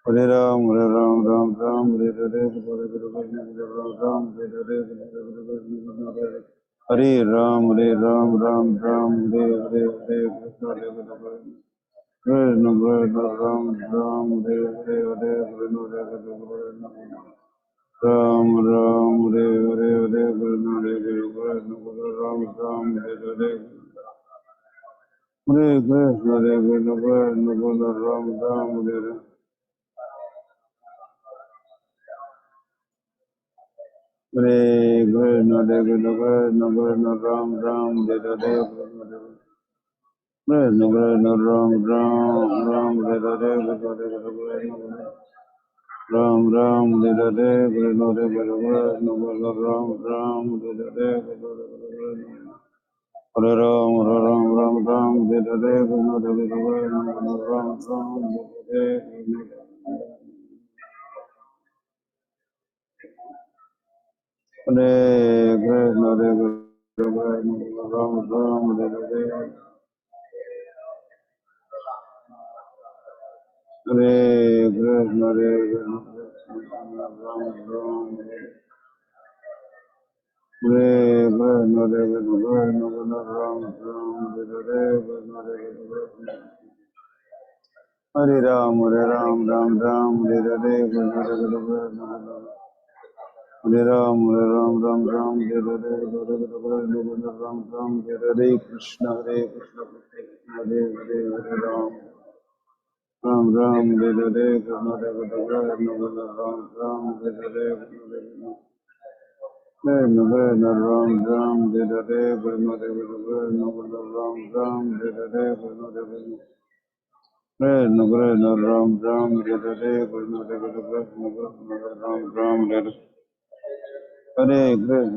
Hare Ram, Hare Ram, Ram Ram, Hare Hare, Hare Krishna, Hare Ram, Hare Hare, Hare Krishna, Hare Hare. Hare Ram, Hare Ram, Ram Ram, Hare Hare, Hare Krishna, Hare Krishna. Krishna Krishna Ram Ram, Hare Hare, Hare Krishna, Hare Krishna. Ram Ram, Hare Hare, Hare Krishna, Hare Krishna, Ram Ram, Hare Hare. Hare Krishna, Hare Krishna, Krishna Ram Ram, Hare Hare. Hare Krishna, Hare Krishna, Krishna Krishna, Ram Ram, Hare Hare, Krishna Krishna, Ram Ram, Ram Hare Hare, Krishna Ram Ram, Hare Hare, Krishna Hare Krishna, Ram Ram, Hare Hare, Hare Ram, Hare Ram, Ram Ram, Hare Hare, Krishna Hare Krishna, Ram Ram, Hare Hare. Hare Krishna, Hare Krishna, Ram Ram, Hare Hare. Hare Krishna, Hare Krishna, Krishna Ram Ram, Hare Krishna, Hare Krishna, Krishna Ram Ram, Hare Ram, Hare Ram, Ram Ram, Hare Krishna, Hare Krishna, Hare Ram, Hare Ram, Ram Ram, Hare Krishna, Ram Ram, Hare Krishna, Hare Krishna, Hare Hare Ram. Ram Ram, Hare Hare, Krishna Hare Krishna, Ram Ram, Hare Hare, Krishna Krishna, Ram Ram, Hare Hare, Krishna Hare Krishna, Ram Ram, Hare Hare, Krishna Hare Krishna, Krishna Ram Ram, Hare Hare, Krishna Hare Krishna, Ram Ram, Hare Hare Krishna, Hare Krishna, Ram Ram, Hare Hare, Krishna Krishna, Ram Ram, Hare Hare, Krishna Hare Krishna, Ram Ram, Hare Hare. Hare Krishna, Hare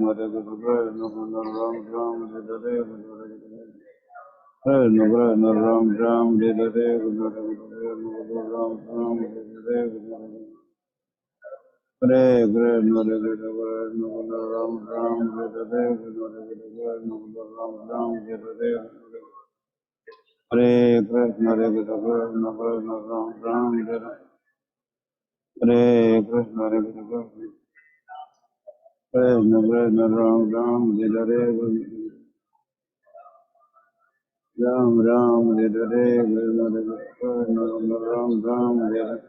Krishna, Krishna Ram Ram, Hare Hare, Krishna Ram Ram, Hare Hare. Hare Krishna, Hare Krishna, Krishna Ram Ram, Hare Hare. Hare Krishna, Hare Krishna, Krishna Krishna Ram Ram, Hare Hare, Ram Ram, Hare Hare, Krishna Ram Ram, Hare Hare.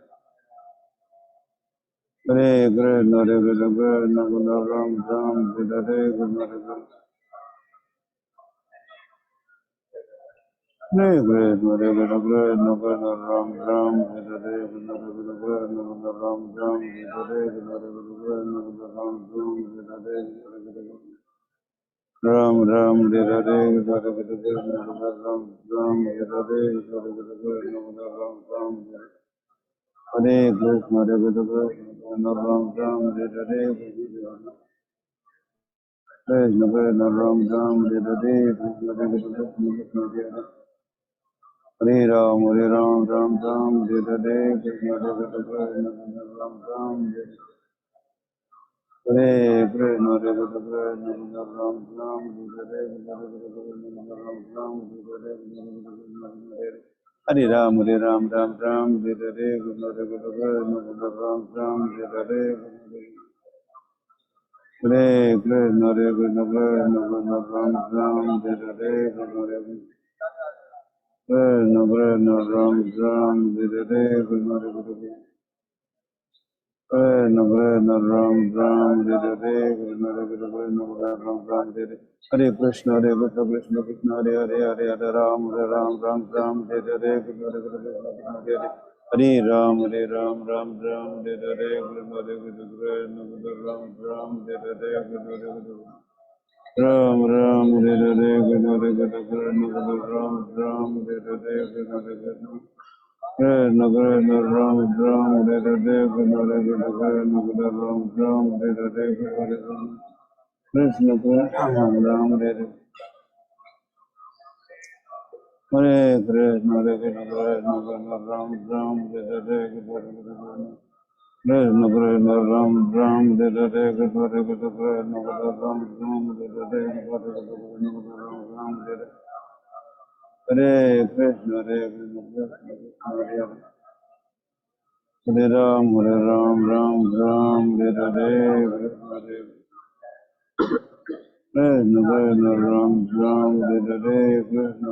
Hare Krishna, Hare Krishna, Krishna Ram Ram, Hare Hare, Krishna Hare Krishna, Hare Krishna, Krishna Krishna, Ram Ram, Hare Hare, Krishna Krishna, Krishna Ram Ram, Hare Hare, Krishna Krishna, Ram Ram, Hare Hare, Ram Ram, Hare Hare, Krishna Krishna, Ram Ram, Hare Hare, Krishna Krishna, Ram Ram, Hare Krishna, Hare Krishna, Ram Ram, Hare Hare, Krishna Krishna, Ram Ram, Hare Hare, Krishna Krishna, Hare Hare. Hare Ram, Hare Ram, Ram Ram, Hare Hare, Krishna Krishna, Krishna Ram Ram, Hare Krishna, Hare Krishna, Krishna Ram Ram, Hare Ram Ram, Hare Ram, Hare Ram, Ram Ram, Hare Hare, Krishna Krishna, Krishna Ram Ram, Hare Hare. Hare Krishna, Hare Krishna, Krishna Ram Ram, Hare Hare, Krishna Krishna, Ram Ram, Hare Hare, Krishna Krishna. Krishna Krishna, Ram Ram, Hare Hare, Krishna Krishna, Ram Ram, Hare Hare. Hare Krishna, Hare Krishna, Krishna Krishna, Hare Hare, Hare Ram, Ram Ram, Hare Hare, Krishna Krishna, Krishna Hare Hare. Hare Ram, Ram Ram, Hare Hare, Krishna Krishna, Krishna Ram Ram, Hare Hare, Krishna Krishna. Ram Ram, Hare Hare, Krishna Krishna, Krishna Ram Ram, Hare Hare, Krishna Krishna. Krishna Krishna, Ram Ram, Hare Hare, Krishna Krishna, Krishna Ram Ram, Hare Hare, Krishna Krishna, Ram Ram, Hare Hare. Hare Krishna, Hare Krishna, Krishna Ram Ram, Hare Hare, Krishna Krishna, Ram Ram, Hare Hare, Krishna Krishna, Ram Ram, Hare Hare, Ram Ram, Hare Hare. Hare Krishna, Hare Krishna, Krishna Krishna, Hare Hare. Hare Ram, Ram Ram, Hare Hare, Hare Krishna, Krishna Ram Ram, Hare Hare, Krishna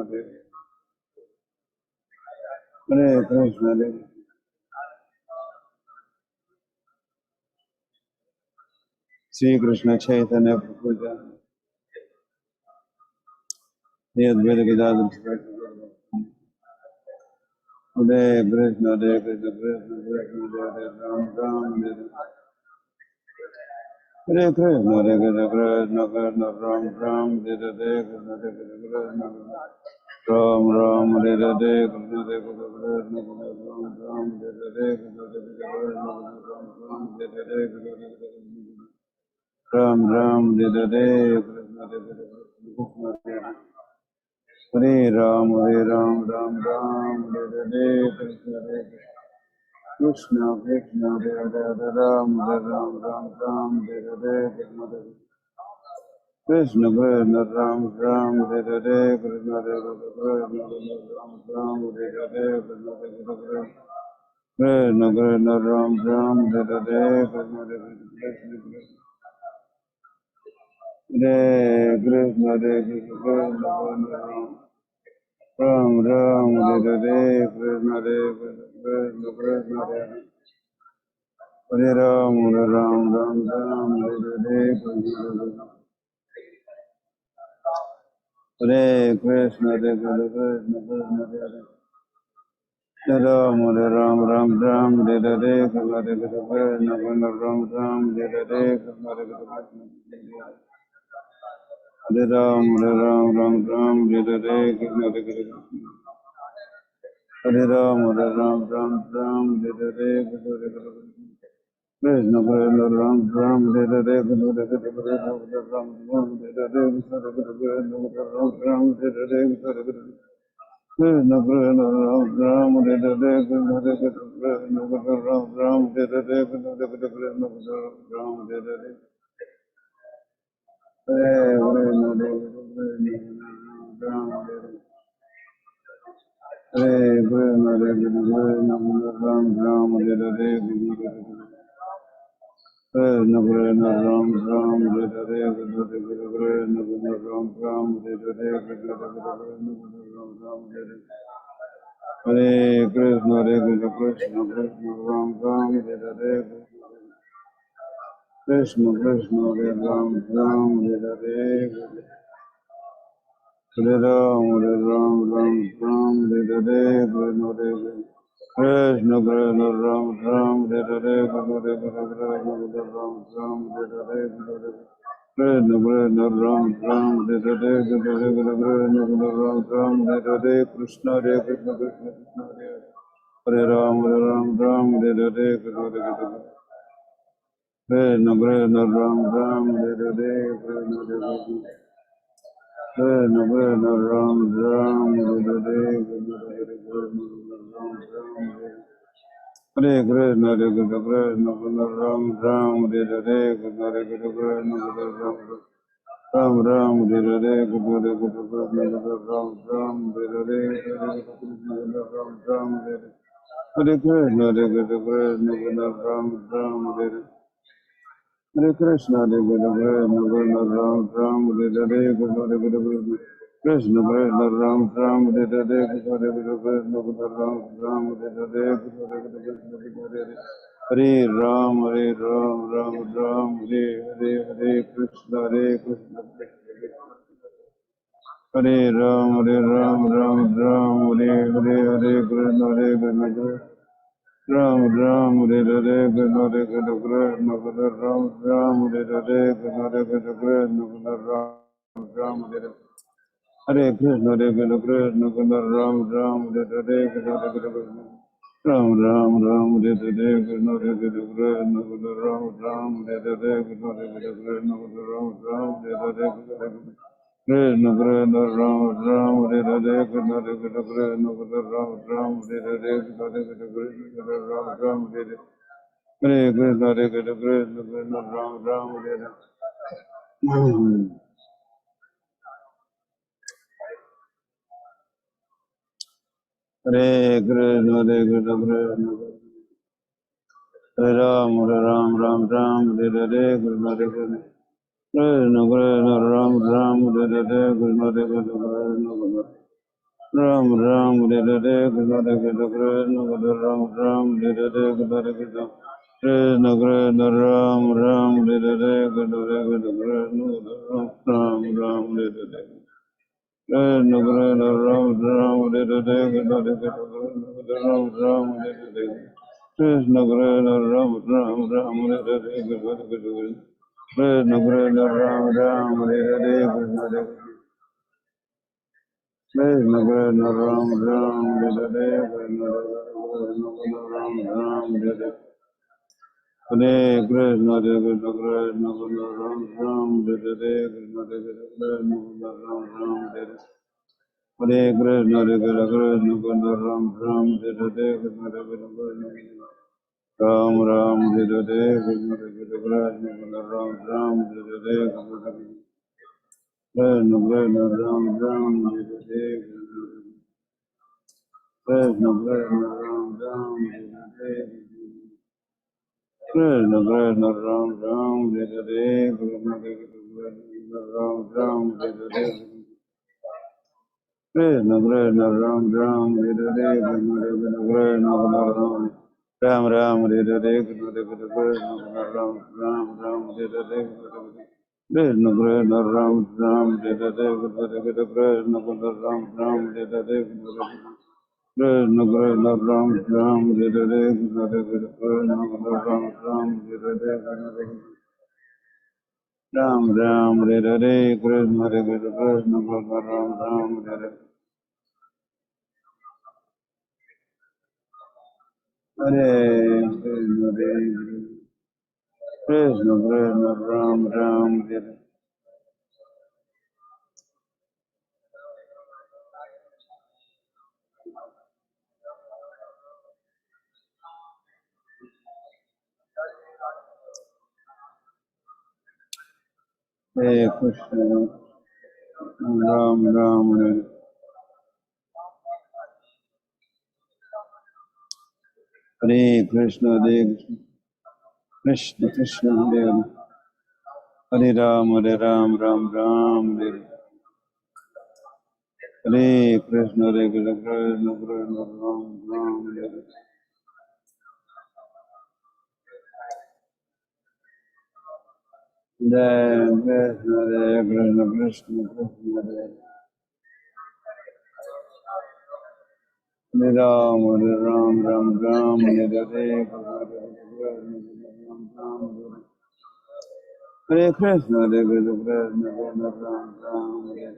Hare Krishna, Hare Sri Krishna Chaitanya Prabhu Advaita Gadadhar Hare Krishna, Hare Krishna, Krishna Krishna, Hare Ram, Ram Hare Krishna, Hare Krishna, Krishna Krishna, Ram, Ram Hare Krishna, Hare Krishna, Ram, Ram Hare Krishna, Hare Krishna, Krishna Ram, Ram Hare Krishna, Hare Krishna, Ram, Ram Hare Krishna, Ram, Ram Hare Krishna, Hare Krishna, Hare Ram, Hare Ram, Ram Ram Hare Krishna, Hare Krishna, Krishna Hare Hare, Ram, Hare Ram, Ram Ram Hare Krishna, Krishna Krishna Ram Ram Hare Hare, Krishna Hare Krishna Ram Ram Hare Hare, Krishna Hare Krishna, Krishna Ram Ram Hare Hare, Krishna Hare Krishna, Hare Krishna, Hare Krishna, Ram Ram Hare Hare, Krishna Hare Krishna, Krishna Hare Hare Ram, Hare Ram, Ram Ram Hare Hare, Krishna Hare Krishna, Hare Krishna, Krishna Hare Ram, Hare Ram, Ram Ram Hare Hare, Krishna Hare Krishna, Krishna Ram Ram Hare Hare, Krishna Hare Krishna, Hare Ram, Hare Ram, Ram Ram Hare Hare, Krishna Hare Krishna, Hare Ram, Hare Ram, Ram Ram Hare Hare, Krishna Hare Krishna, Krishna Krishna Ram Ram Hare Hare, Krishna Hare Krishna, Ram Ram Hare Hare, Krishna Hare Krishna, Ram Ram Hare Hare, Krishna Hare Krishna, Krishna Krishna Ram Ram Hare Hare, Krishna Hare Krishna, Ram Ram Hare Hare, Krishna Hare Krishna, Ram Hare Hare, Hare Krishna, Ram Hare Hare Krishna, Hare Krishna, Ram Ram Hare Hare, Krishna Krishna Ram Ram Hare Hare, Krishna Krishna Ram Ram Hare Hare, Krishna Ram Ram Hare Hare, Hare Krishna, Hare Krishna, Krishna Krishna, Ram Ram, Hare Hare, Krishna Krishna, Hare Ram, Ram Hare Hare, Hare Ram, Hare Ram, Ram Ram Hare Hare, Krishna Hare Krishna, Krishna Ram Ram Hare Hare, Krishna Hare Krishna, Ram Ram Hare Hare, Krishna Krishna Ram Ram Hare Hare, Krishna Hare Krishna, Ram Ram Hare Hare, Krishna Hare Krishna, Krishna Krishna Hare Hare Ram, Ram Hare Hare, Krishna Hare Krishna, Krishna Krishna Ram Ram Hare Hare, Krishna Hare Krishna, Krishna Krishna Ram Ram Hare Hare, Krishna Hare Krishna, Ram Ram Hare Hare Krishna, Hare Krishna, Krishna Krishna Ram Ram Hare Hare, Krishna Hare Krishna, Krishna Ram Ram Hare Hare, Krishna Hare Krishna, Krishna Ram Ram Hare Hare, Hare Krishna Ram Ram Hare Hare, Hare Krishna, Hare Krishna, Krishna Ram Ram Hare Hare, Hare Krishna, Hare Krishna, Krishna Ram Ram Hare Hare, Krishna Hare Krishna, Krishna Krishna Ram Ram Hare Hare, Krishna Hare Krishna, Krishna Ram Ram Hare Hare, Krishna Hare Krishna, Hare Hare, Hare Ram, Hare Ram, Ram Ram, Hare Hare, Hare Krishna, Hare Krishna, Hare Ram, Hare Ram, Ram Ram, Hare Hare, Hare Krishna, Hare Krishna, Ram Ram Hare Hare, Krishna Hare Krishna, Krishna Krishna Ram Ram Hare Hare, Krishna Hare Krishna, Krishna Krishna Ram Ram Hare Hare, Hare Krishna, Hare Krishna, Krishna Krishna Ram Ram Hare Hare, Krishna Hare Krishna, Ram Ram Ram Hare Hare, Krishna Hare Krishna, Krishna Krishna Ram Ram Hare Hare, Krishna Hare Krishna, Krishna Krishna Ram Ram Hare Hare, Krishna Krishna Ram Ram Hare Hare, Krishna Hare Krishna, Krishna Krishna Ram Ram Hare Hare, Krishna Hare Krishna, Krishna Ram Ram Hare Hare, Hare Krishna, Hare Krishna, Krishna Krishna Ram Ram Hare Hare. Hare Krishna, Hare Krishna, Krishna Hare Ram, Ram Ram, Hare Hare, Krishna Krishna, Krishna Krishna, Ram Ram, Hare Hare, Krishna Krishna, Krishna Krishna, Ram Ram, Hare Hare, Krishna Krishna, Krishna Krishna, Ram Ram, Hare Hare, Krishna Krishna, Krishna Krishna, Ram Ram, Hare Hare, Krishna Krishna, Krishna Krishna, Ram Ram, Hare Hare. Krishna Krishna, Ram Ram, Hare Hare, Krishna Krishna, Ram Ram, Hare Hare. Krishna Krishna Ram Ram Ram Hare Hare Krishna Krishna Krishna Ram Ram Hare Hare Krishna Krishna Krishna Ram Ram Hare Hare Krishna Krishna Ram Ram Hare Hare Hare Krishna Hare Krishna Krishna Krishna Ram Ram Hare Hare Krishna Krishna Krishna Ram Ram Hare Hare Hare Krishna Hare Krishna Krishna Krishna Ram Ram Hare Hare Krishna Krishna Ram Ram Hare Hare Krishna Krishna Krishna Ram Ram Hare Hare Krishna Krishna Ram Ram Hare Hare Krishna Krishna Ram Ram Hare Hare Krishna Krishna Ram Ram Hare Hare Krishna Krishna Ram Ram Hare Hare Krishna Krishna Ram Ram Hare Hare Krishna Krishna Ram Ram Ram Hare Hare Krishna Krishna Ram Ram Ram Hare Hare Krishna Krishna Ram Ram Hare Hare Krishna Krishna Ram Ram Hare Hare Krishna Krishna Ram Ram Hare Hare Krishna Krishna Ram Ram Hare Hare Ram Ram Hare Hare Krishna Krishna Ram Ram Hare Hare Krishna Krishna Krishna Ram Ram Hare Hare Krishna Ram Ram Hare Hare Krishna Krishna Krishna Hare Hare Hare Ram Ram Ram Hare Hare Krishna Krishna Krishna Ram Ram Hare Jai Krishna Hare Krishna Krishna Krishna Hare Hare Ram Ram Ram Hare Hare Hare Krishna Hare Krishna Krishna Krishna Ram Ram Hare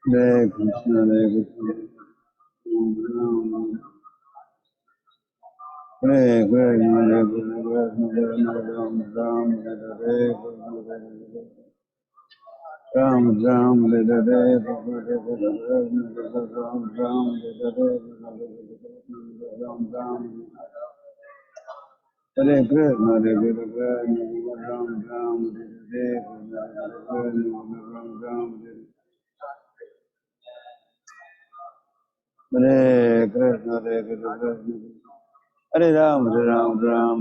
Hare Krishna Hare Krishna Hare Krishna Hare Krishna Krishna Ram Ram Hare Ram Ram Hare Hare Ram Ram Hare Ram Ram Hare Krishna Hare Krishna Ram Ram Hare Ram Ram Hare Krishna Hare Krishna Hare Ram Ram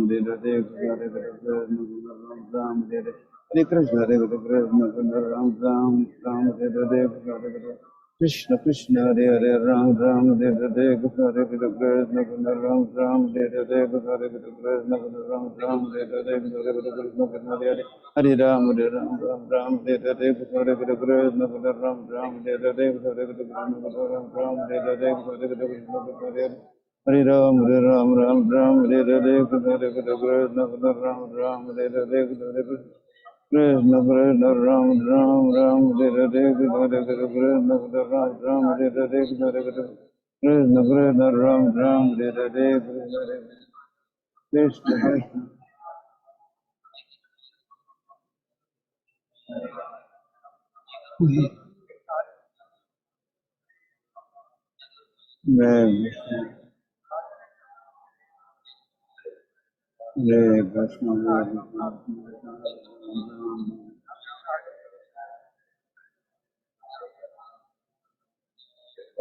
Hare Hare Hare Krishna Ram Ram Hare Krishna Hare Krishna Ram Ram Ram Hare Hare Krishna Krishna Hare Hare Ram Ram Hare Hare Hare Krishna Ram Ram Hare Hare Hare Krishna Ram Ram Hare Hare Hare Krishna Hare Ram Ram Hare Hare Hare Krishna Ram Ram Hare Hare Hare Krishna Ram Ram Hare Hare Hare Hare Ram, Ram Ram, Hare Hare, Krishna Krishna, Ram Ram, Hare Hare, Krishna Krishna, Ram Ram, Hare Hare, Krishna Krishna, Ram Ram, Hare Hare, Krishna Krishna, Ram Ram, Hare Hare, Krishna Krishna. Hare Krishna, Hare Krishna,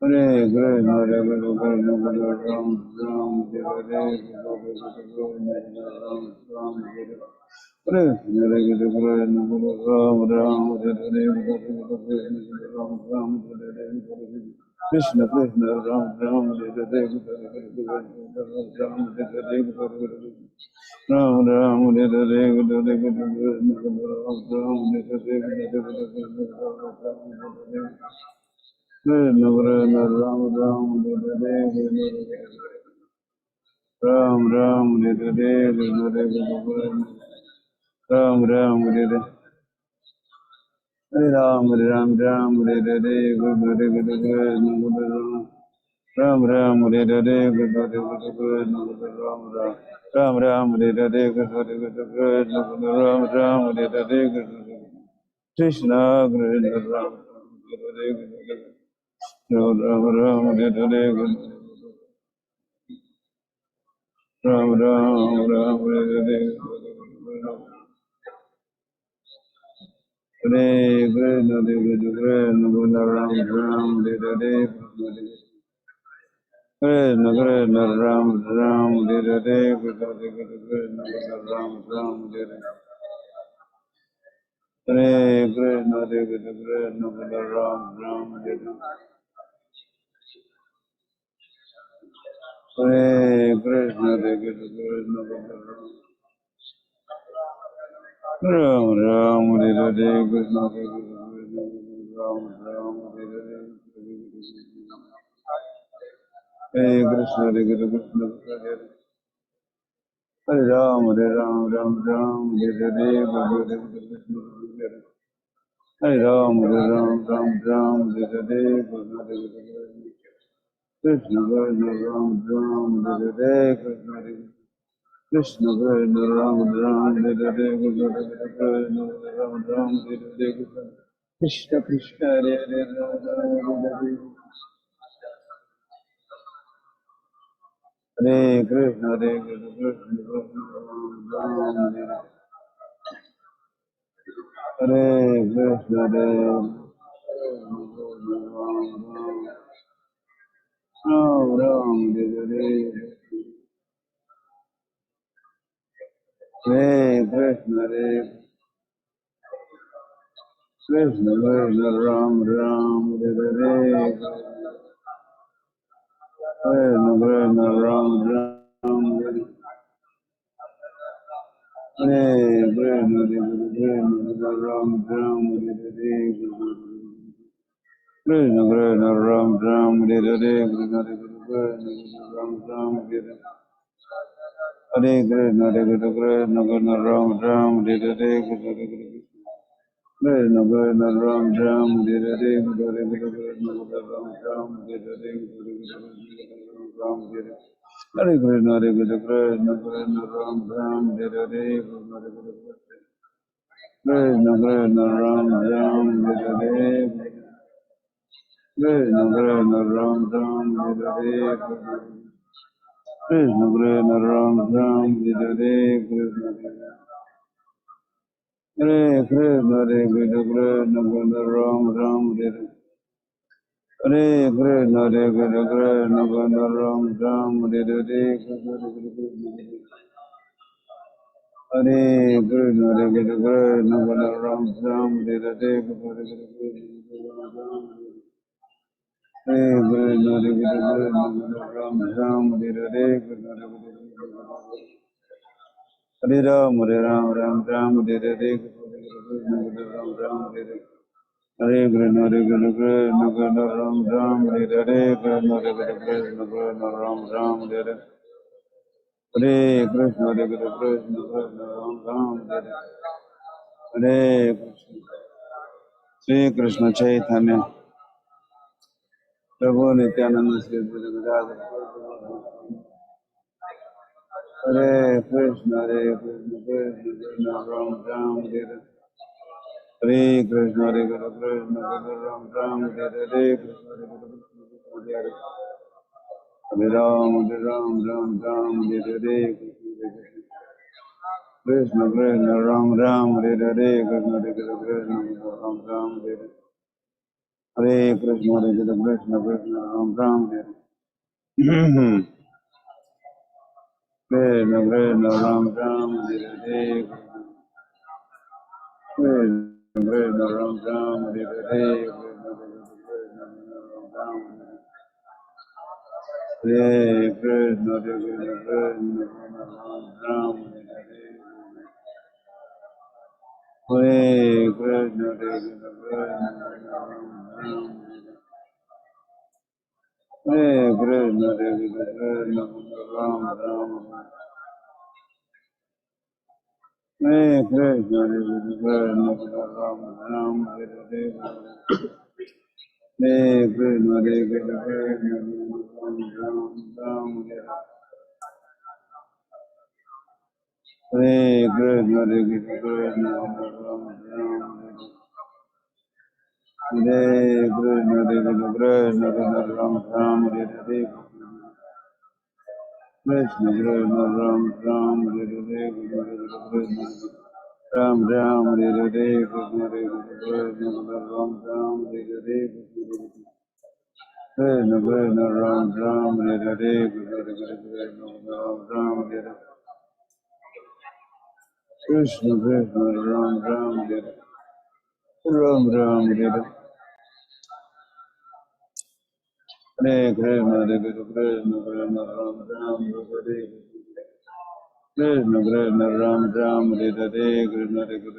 Hare Krishna, Hare Krishna, Krishna Krishna, Ram Ram, Hare Hare, Krishna Krishna, Ram Ram, Hare Hare, Hare Krishna, Krishna Ram Ram, Hare Hare, Ram Ram, Hare Hare, Krishna Krishna, Ram Ram, Hare Hare, Ram Ram, Hare Hare, Ram Ram, Hare Hare, Ram Ram, Hare Hare, Krishna Krishna Ram Ram Hare Hare Ram Ram Hare Hare Krishna Krishna Ram Ram Hare Hare Hare Ram Hare Ram Ram Hare Hare Krishna Krishna Ram Ram Hare Hare Krishna Krishna Ram Ram Ram Ram Hare Hare Krishna Krishna Ram Ram Hare Hare Krishna Krishna Ram Hare Hare Ram Ram Hare Hare Ram Ram Ram Hare Hare Hare Krishna Hare Krishna Krishna Ram Ram Hare Hare Krishna Krishna Ram Ram Hare Hare Krishna Krishna Ram Ram Hare Hare Krishna Hare Krishna Krishna Ram Ram Hare Hare Krishna Hare Krishna Krishna Ram Ram Hare Hare Krishna Krishna Ram Ram Hare Hare Hare Krishna Hare Krishna Hare Ram Hare Ram Ram Ram Hare Hare Hare Ram Hare Ram Ram Ram Hare Hare Krishna Krishna Ram Ram Hare Hare Krishna Krishna Ram Ram Hare Hare Krishna Ram Ram Hare Hare Krishna Krishna Hare Hare Hare Hare Hare Krishna, Hare Krishna, Krishna Krishna, Ram Ram, Hare Krishna, Ram Ram, Hare Krishna, Krishna Krishna, Ram Ram, Hare Krishna, Ram Ram, Hare Krishna, Ram Ram, Hare Krishna Krishna Ram Ram Hare Hare Krishna Krishna Ram Ram Hare Hare Krishna Krishna Krishna Ram Ram Hare Hare Krishna Krishna Ram Ram Hare Hare Krishna Ram Ram Hare Hare Ram Hare Hare Krishna Krishna Krishna Ram Ram Hare Hare Krishna Krishna Ram Ram Hare Hare Krishna Krishna Ram Ram Hare Hare Krishna Krishna Ram Ram Hare Hare Krishna Hare Krishna Hare Krishna Krishna Krishna Ram Ram Hare Hare Krishna Hare Krishna Krishna Krishna Ram Ram Hare Hare Krishna Hare Krishna Hare Krishna Krishna Krishna Ram Ram Hare Hare Hare Krishna Hare Krishna Krishna Ram Ram Hare Hare Hare Ram Hare Ram Ram Ram Hare Hare Ram Ram Hare Hare Krishna Krishna Ram Ram Hare Hare Krishna Krishna Ram Ram Hare Hare Krishna Krishna Ram Ram Hare Hare Krishna Shri Krishna Chaitanya Prabhu Nityananda Sri Gadadhar Hare Krishna Krishna Krishna Ram Ram Hare Hare Krishna Krishna Ram Ram Hare Hare Krishna Hare Ram Ram Ram Hare Hare Krishna Krishna Ram Ram Hare Hare Krishna Krishna Ram Ram Hare Hare Krishna, Krishna Krishna, Ram Ram, Hare Krishna Krishna, Ram Ram, Hare Krishna Krishna, Ram Ram, Hare Hare Krishna, Krishna Krishna, Ram Ram, Hare Krishna, Krishna Krishna, Ram Ram. Hare Krishna, Krishna Krishna, Ram Ram. Hare Krishna, Krishna Krishna, Ram Ram. Hare Krishna, Krishna Krishna, Ram Ram. Hare Krishna, Krishna Krishna, Ram Ram. Hare Krishna, Krishna Krishna, Ram Ram. Hare Krishna, Krishna Ram Ram. Hare Krishna. Ram Ram, Hare Hare, Krishna Krishna, Ram Ram, Hare Hare, Krishna Krishna, Ram Ram, Hare Hare, Ram Ram, Krishna Krishna, Ram Ram, Ram Ram, Hare Krishna, Hare Krishna, Ram Ram, Hare Krishna Krishna, Ram Ram, Hare Hare, Krishna Krishna. Krishna Krishna Ram Ram Hare Hare Krishna Krishna Ram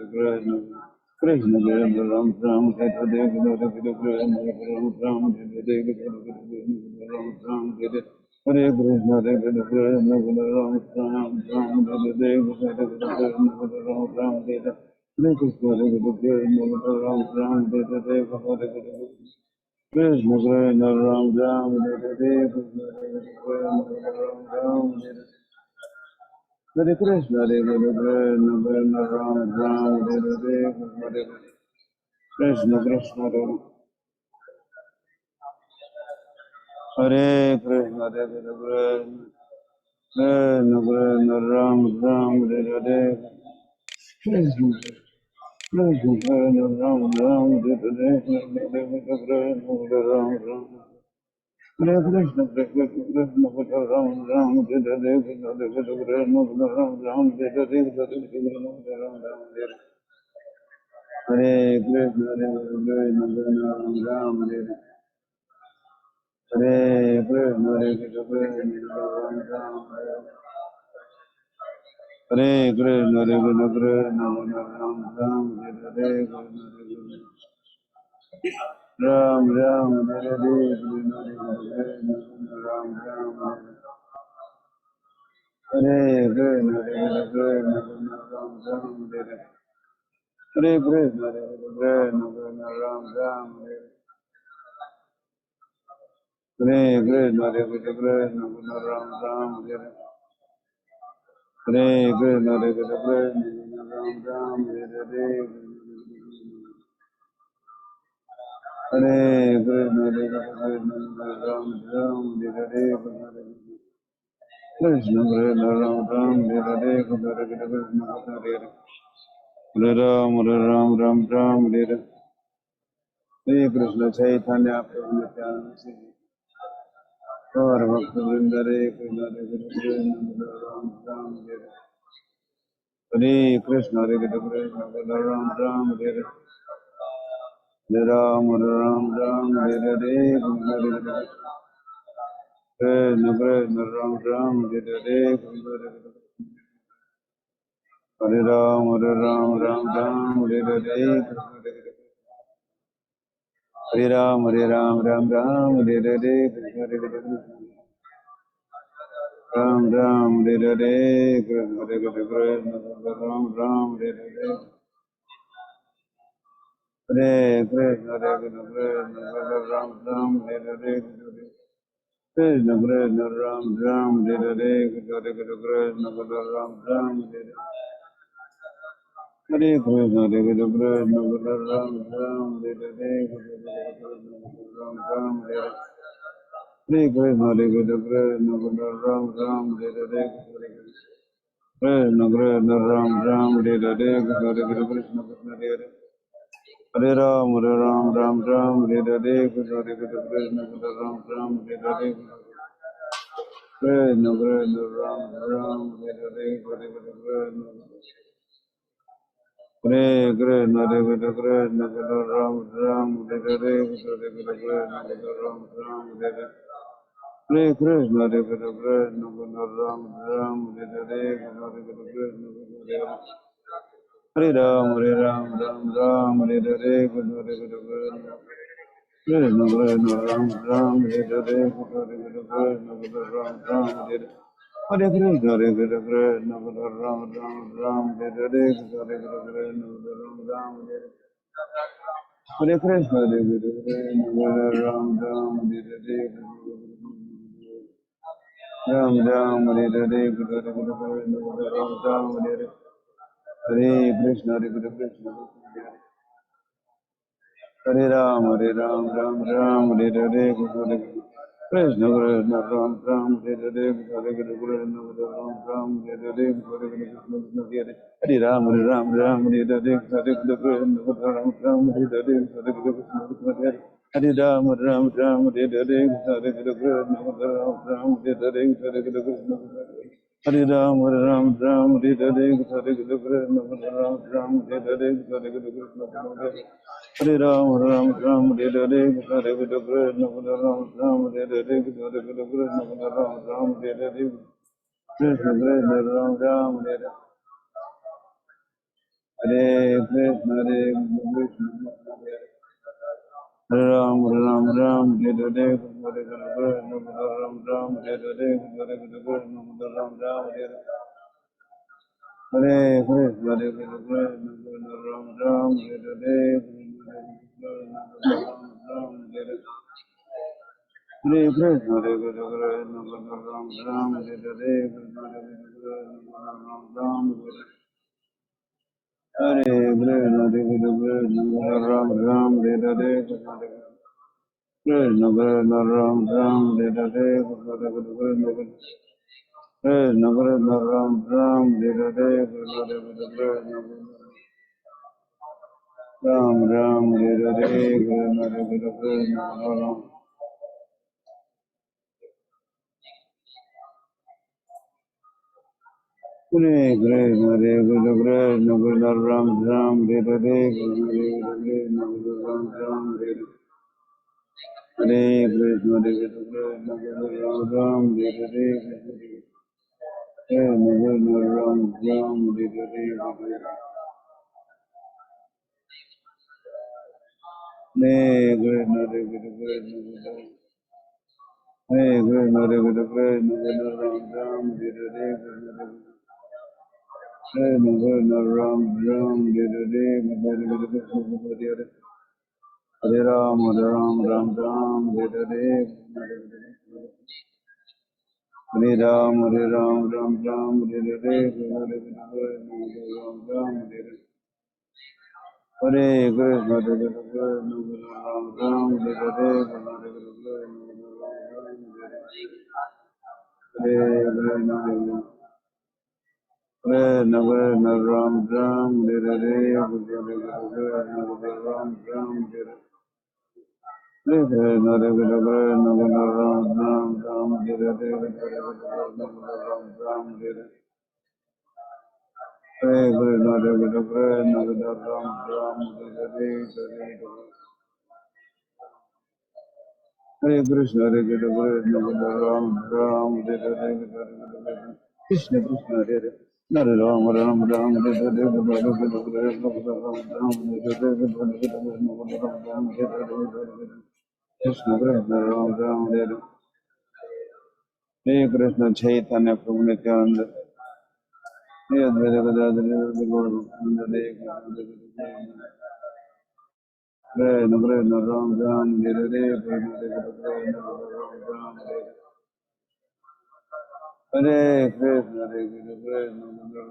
Ram Hare Hare Krishna Ram Ram Hare Hare Krishna Ram Ram Hare Hare Krishna Ram Ram Hare Hare Krishna Ram Ram Hare Hare Krishna Krishna Ram Ram Hare Hare Krishna Ram Ram Hare Hare Krishna Krishna Ram Ram Hare Hare Krishna Krishna Hare Krishna Krishna Krishna Ram Ram Hare Hare Krishna Krishna Ram Ram Hare Hare Krishna Ram Ram Hare Krishna Krishna Ram Ram Hare Hare Krishna Ram Ram Hare Hare Hare Krishna Ram Ram Hare Hare Krishna, Hare Krishna, Ram Ram, Hare Krishna, Hare Krishna, Ram Ram, Hare Ram Ram, Hare Krishna, Ram Ram, Hare Krishna, Hare Krishna, Ram Ram, Hare Krishna, Hare Krishna, Ram Ram, Hare Krishna, Hare Krishna, Ram Ram, Hare Krishna, Hare Krishna, Ram Ram, Hare Hare. Hare Krishna, Hare Krishna, Ram Ram, Hare Hare. Krishna Krishna, Ram Ram, Hare Hare. Krishna Krishna, Hare Hare. Hare Ram, Hare Ram, Ram Ram, Hare Hare. Hare Krishna Chaitanya Prabhu Nityananda. Gaur Bhakta Vrinda, Hare Krishna, Hare Krishna, Ram Ram, Hare Hare. Hare Krishna, Hare Krishna, Ram Ram, Hare Hare. Hare Ram, Ram, Hare Hare, Krishna Krishna, Ram Ram, Hare Hare, Hare Ram, Ram, Hare Hare, Hare Ram, Ram, Hare Hare, Ram Ram, Hare Hare, Krishna Krishna, Ram, Hare Hare. Hare Krishna, Ram Ram, Hare Hare, Krishna Krishna, Ram Ram, Hare Hare, Krishna Krishna, Ram Ram, Hare Hare. Hare Krishna, Ram Ram, Hare Hare, Ram Ram, Hare Hare. Hare Krishna, Ram Ram, Hare Hare, Krishna Krishna, Ram Ram, Hare Hare, Krishna Krishna, Hare Hare. Hare Ram, Ram Ram, Hare Hare, Krishna Krishna, Ram Ram, Hare Hare, Krishna Krishna, Ram Ram, Hare Hare, Hare Krishna, Hare Krishna, Ram Ram, Hare Hare, Krishna Krishna, Ram Ram, Hare Hare. Hare Krishna, Hare Krishna, Ram Ram, Hare Hare, Krishna Krishna, Hare Ram, Ram Ram, Hare Hare, Krishna Krishna. Krishna Krishna Ram Ram Hare Hare Krishna Krishna Ram Ram Hare Hare Krishna Krishna Ram Ram Hare Hare Krishna Krishna Ram Ram Hare Hare Krishna Ram Ram Hare Hare Ram Ram Hare Hare Krishna Krishna Ram Ram Hare Hare Krishna Hare Ram, Ram Ram, Hare Hare, Krishna Krishna, Ram Ram, Hare Hare, Hare Krishna, Ram Ram, Hare Hare, Hare Krishna, Hare Ram, Ram Ram, Hare Hare, Hare Krishna, Ram Ram, Hare Hare, Hare Krishna, Hare Ram, Ram Ram, Hare Hare, Hare Krishna, Ram Ram, Hare Hare, Hare Krishna, Hare Ram, Ram Ram, Hare Hare, Hare Krishna, Ram Ram, Hare Hare, Hare Krishna, Hare Ram, Ram Ram, Hare Hare, Hare Krishna, Ram Ram, Hare Hare, Hare Krishna, Ram Ram, Hare Hare, Krishna Krishna, Ram Ram, Hare Krishna, Hare Krishna, Hare Ram, Ram Ram, Hare Hare, Hare Krishna, Ram Ram, Hare Hare, Hare Krishna, Ram Ram, Hare Krishna, Hare Krishna, Ram Ram, Hare Hare, Ram Ram, Hare Hare Krishna, Hare Krishna, Ram Ram, Hare Hare, Ram Ram, Hare Krishna, Hare Krishna, Ram Ram, Hare Hare, Krishna Krishna, Ram Ram, Hare Hare, Krishna Krishna, Ram Ram, Hare Hare, Ram Ram, Hare Hare, Krishna Ram Hare Krishna, Hare Krishna, Krishna Ram Ram, Hare Hare, Krishna Ram Ram, Hare Krishna, Hare Krishna, Ram Ram, Hare Hare, Krishna Ram Ram, Hare Hare, Hare Krishna, Hare Krishna, Hare Krishna, Hare Krishna, Ram Ram, Hare Hare, Krishna Ram Ram, Hare Hare, Hare Hare Ram, Ram Ram, Hare Hare, Hare Ram, Ram Ram, Hare Hare, Hare Ram Ram, Hare Krishna, Hare Krishna, Ram Ram, Hare Hare, Hare Krishna, Krishna Krishna, Ram Ram, Hare Hare, Hare Ram Ram, Hare Krishna, Hare Krishna, Ram Ram, Hare Hare, Hare Ram Ram, Hare Krishna, Hare Krishna, Ram Ram, Hare Hare, Hare Krishna, Hare Krishna, Ram Ram, Hare Hare, Krishna Krishna, Hare Hare, Hare Ram, Ram Ram, Hare Hare, Hare Krishna, Krishna Krishna, Ram Ram, Hare Hare Krishna, Chaitanya Prabhu Nityananda, Hare Advaita Gadadhara, Hare Gaura Bhakta, Hare Krishna, Krishna Krishna, Ram Ram, Hare Hare, Krishna Krishna, Ram Ram, Hare Krishna, Hare Krishna,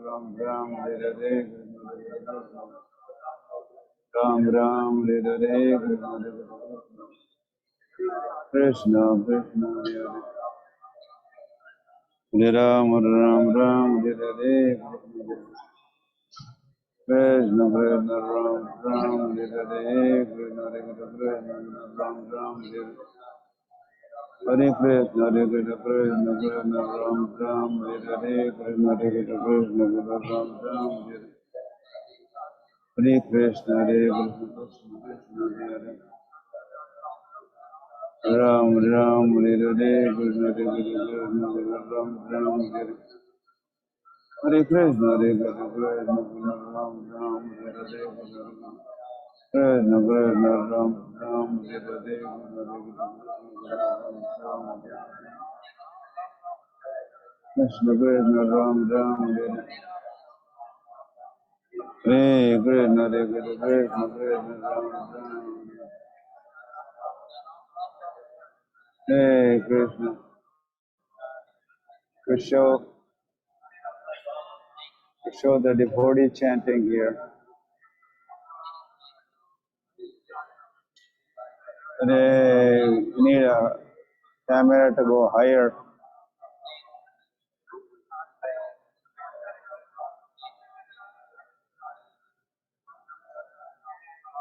Ram Ram, Hare Hare, Ram Ram, Hare Hare, Krishna Krishna, Hare Ram, Ram Ram, Hare Hare, Krishna Krishna Ram Ram Hare Hare Krishna Hare Krishna Ram Ram Hare Hare Krishna Hare Krishna Krishna Krishna Ram Ram Hare Hare Krishna Hare Krishna Krishna Krishna Ram Ram Hare Krishna Hare Krishna Krishna Krishna Hare Ram Ram Hare Hare Krishna Hare Krishna Krishna Krishna Ram Ram Hare Hare Krishna Hare Krishna Krishna Krishna Ram Ram Hare Hare Krishna Krishna Ram Ram Hare Hare Krishna Krishna Ram Ram Hare Hare Krishna Hare Krishna Krishna Krishna Ram Ram Hare Krishna. To show the devotee chanting here. We need a camera to go higher.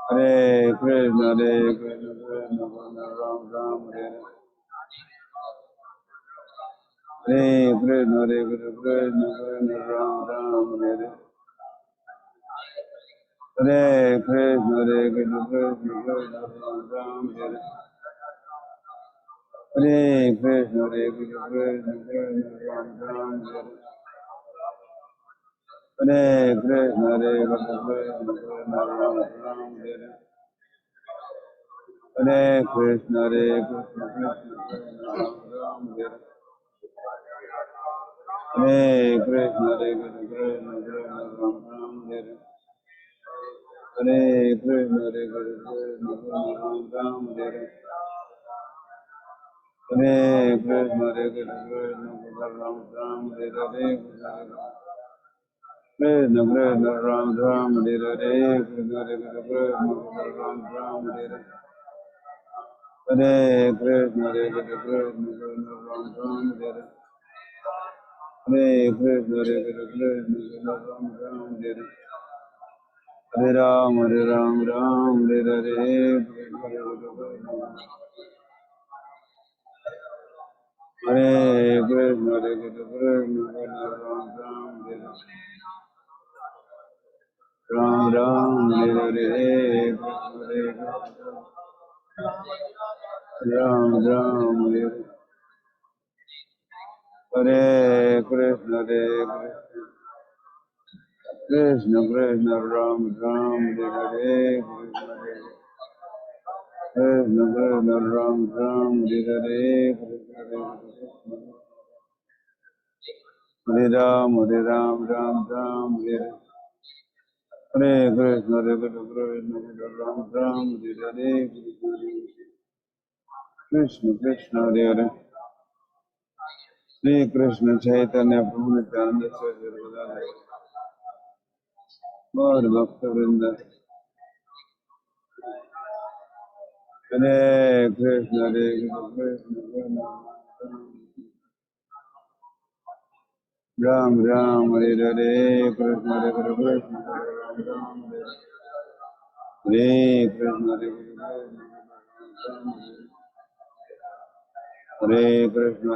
Hare Krishna, Hare Krishna, Krishna Krishna, Ram Ram, Hare Krishna, Hare Krishna, Krishna Krishna, Ram Ram, Hare Krishna, Hare Krishna, Krishna Krishna, Ram Ram, Hare Krishna, Hare Krishna, Krishna Krishna, Ram Ram, Hare Krishna, Hare Krishna, Krishna Krishna, Ram Ram, Hare Krishna, Hare Krishna, Krishna Krishna, Ram Ram, Hare Krishna, Hare Krishna, Krishna Krishna, Ram Ram, Hare Krishna, Hare Krishna, Krishna Krishna, Ram Ram, Hare Krishna, Hare Krishna, Krishna Krishna, Ram Ram, Hare Krishna Krishna, Ram Ram, Hare Krishna, Hare Krishna, Krishna Ram Ram, Hare Krishna, Hare Krishna, Krishna Krishna, Ram Ram, Hare Krishna, Hare Krishna, Krishna Ram Ram, Hare Ram, Hare Ram, Ram Hare Hare, Hare Krishna, Hare Krishna, Krishna Krishna, Ram Ram, Hare Ram, Ram Hare Hare, Hare Ram, Ram Hare Hare Krishna, Hare Krishna, Krishna Ram, Ram Hare Hare, Krishna Krishna, Ram, Ram Hare Hare, Hare Ram, Hare Ram, Ram Ram, Hare Krishna, Hare Krishna, Krishna Krishna, Ram Ram, Hare Hare, Krishna Krishna, Hare Hare, Sri Krishna Chaitanya Prabhu Nityananda Sarvada, Gaur Bhakta Vrinda, Hare Krishna, Hare Krishna, Krishna Krishna, Ram Ram, Hare Hare, Krishna Hare Krishna, Krishna Ram Ram, Hare Krishna, Hare Krishna, Hare Krishna, Hare Krishna,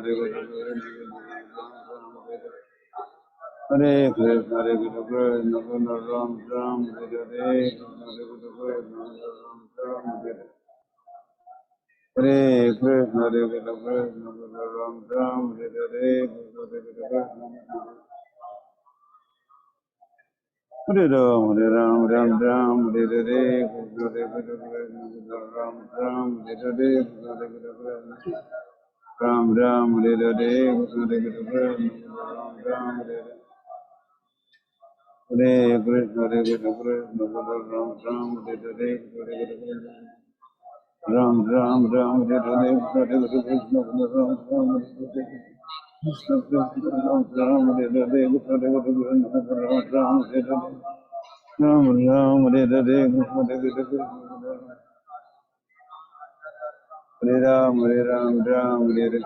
Hare Krishna, Hare Krishna, Krishna Krishna, Ram Ram, Hare Hare Krishna, Hare Krishna, Krishna Ram Ram, Hare Krishna, Hare Krishna, Krishna Krishna, Ram Ram, Hare Hare Krishna, Hare Krishna, Hare Ram, Hare Ram, Ram Ram, Hare Hare Krishna, Hare Krishna, Krishna Ram Ram, Hare Hare Krishna, Hare Krishna, Ram Ram, Hare Hare Krishna, Hare Krishna, Ram Ram, Hare Hare Krishna, Hare Krishna, Krishna Ram Ram, Hare Hare Krishna, Ram Ram, Ram Hare Hare Krishna, Krishna Ram Ram, Hare Hare Krishna Krishna, Ram Ram, Hare Hare Krishna, Ram Ram, Hare Hare Ram Ram, Hare Hare Krishna, Hare Krishna, Hare Ram, Hare Ram, Ram Hare Hare.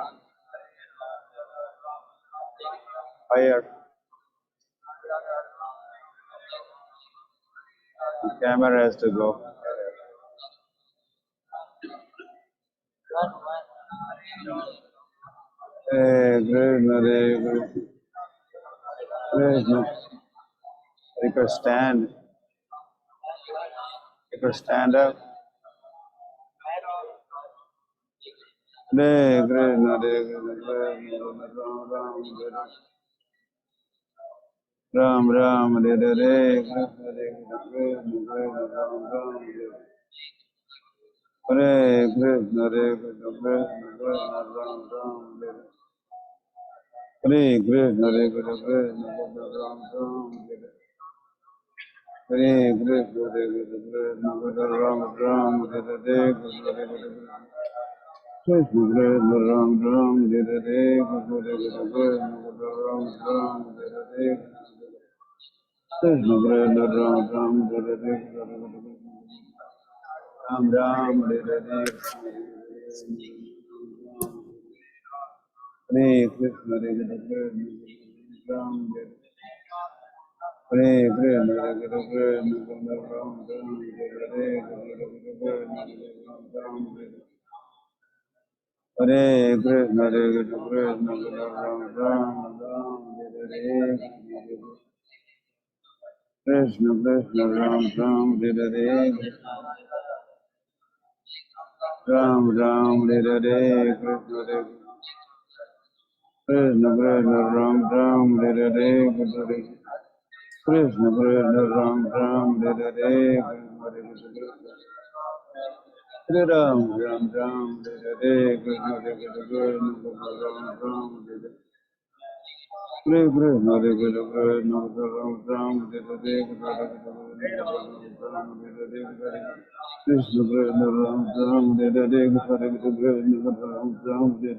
Higher. Camera has to go. Hare Krishna, Hare Krishna, Krishna. You could stand. You could stand up. Hare Krishna, Hare Krishna, Krishna Ram Ram, Hare Hare, Krishna Krishna, Krishna Ram Ram, Hare Krishna, Hare Krishna, Krishna Ram Ram, Hare Krishna, Hare Krishna, Krishna Ram Ram, Hare Krishna, Hare Krishna, Krishna Ram Ram, Hare Krishna, Hare Krishna. Krishna Krishna Ram Ram, Hare Hare, Krishna Krishna, Krishna Ram Ram, Hare Hare. Krishna Krishna Ram Ram, Hare Hare, Ram Ram, Hare Hare. Hare Krishna, Hare Krishna, Ram Hare Hare Krishna, Hare Krishna, Ram Ram, Hare Hare, Ram Ram, Hare Krishna, Hare Krishna, Ram Ram, Hare Hare. Krishna Krishna Ram Ram Hare Hare, Ram Ram Hare Hare, Krishna Hare Krishna Krishna Ram Ram Hare Hare, Krishna Krishna Ram Ram Hare Hare, Hare Ram Ram Ram Hare Hare, Krishna Krishna Ram Ram Hare Hare. Hare Krishna, Hare Krishna, Krishna Ram Ram, Hare Hare, Krishna Krishna Ram Ram, Hare Hare, Hare Krishna Ram Ram, Hare Hare,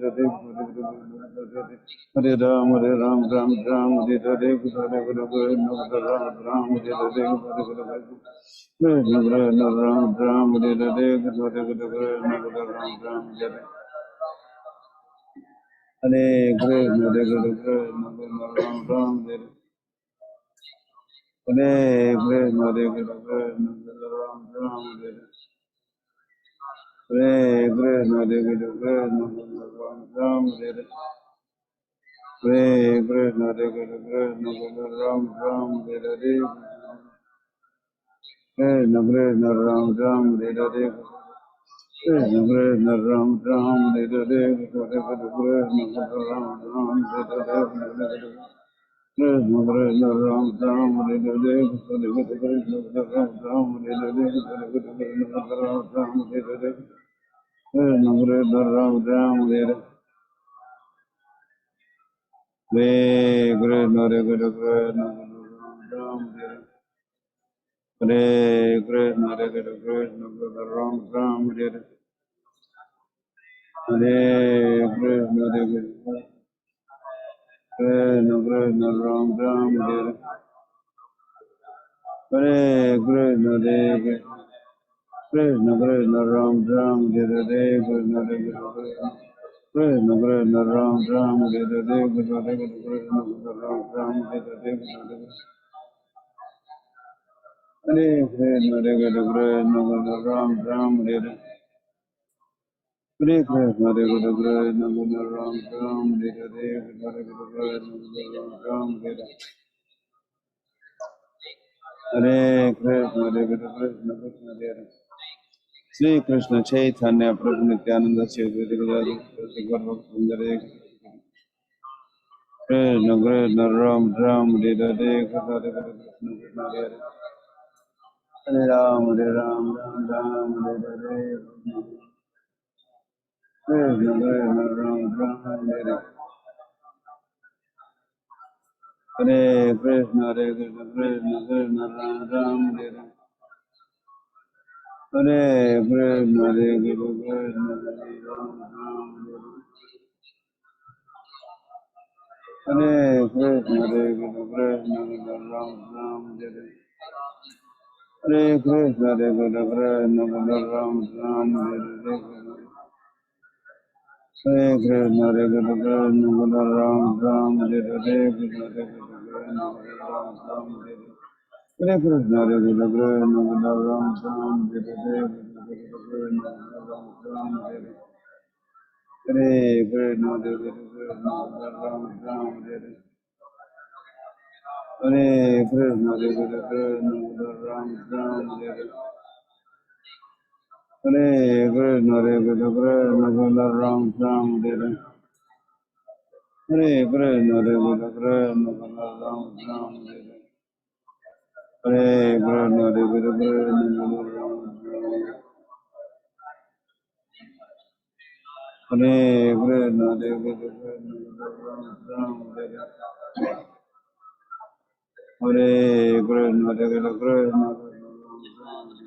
Hare Ram, Hare Ram, Ram Ram, Hare Hare, Hare Krishna Ram Ram, Hare Hare, Krishna Krishna Ram Ram, Hare Hare, Hare Krishna Ram Ram, Hare Hare. Hare Krishna, Hare Krishna, Krishna Ram Ram, Hare Krishna, Hare Krishna, Krishna Ram Ram, Hare Krishna, Hare Krishna, Krishna Ram Ram, Hare Krishna, Hare Krishna, Krishna Ram Ram, Hare Krishna Krishna Ram Ram, Hare Krishna Krishna Ram Ram, Hare Krishna Krishna Ram Ram, Hare Krishna Krishna Ram Ram, Hare Krishna Krishna Ram Ram, Hare Krishna Ram Ram, Hare Krishna Krishna Ram Ram, Hare Krishna, Hare Krishna, Krishna Ram Ram, Hare Krishna, Hare Krishna, Krishna Ram Ram, Hare Krishna, Hare Krishna, Krishna Krishna Ram Ram, Hare Krishna, Hare Krishna. Krishna Krishna Ram Ram, Hare Hare, Krishna Krishna Krishna Krishna Ram Ram, Hare Hare, Krishna Krishna Ram Ram, Hare Hare, Hare Krishna, Hare Krishna Ram Ram, Hare Hare Krishna, Hare Krishna Ram Ram, Hare Hare, Hare Krishna Ram Ram, Hare Krishna, Hare Krishna, Krishna Hare Sri Krishna Chaitanya Prabhu Nityananda Sri Guru Sundare Krishna Krishna Ram Ram Hare Hare Krishna Krishna Hare Hare Ram Hare Ram Ram Ram Hare Hare Krishna Krishna Ram Ram Hare Hare Krishna Hare Krishna Krishna Krishna Ram Ram Hare Hare Krishna Hare Krishna Krishna Ram Ram Hare Hare Krishna, Hare Krishna, Krishna Ram Ram, Hare Krishna, Hare Krishna, Krishna Ram Ram, Hare Krishna, Hare Krishna, Krishna Ram Ram, Hare Krishna, Hare Krishna, Ram Ram, Hare Krishna, Hare Krishna, Krishna Ram Ram, Hare Hare, Krishna Ram Ram, Hare Krishna, Hare Krishna, Ram Ram, Hare Krishna, Hare Krishna, Ram Ram, Hare Krishna, Hare Krishna, Ram Ram, Hare Krishna, Hare Krishna, Ram Ram, Hare Krishna, Hare Krishna, Ram Ram.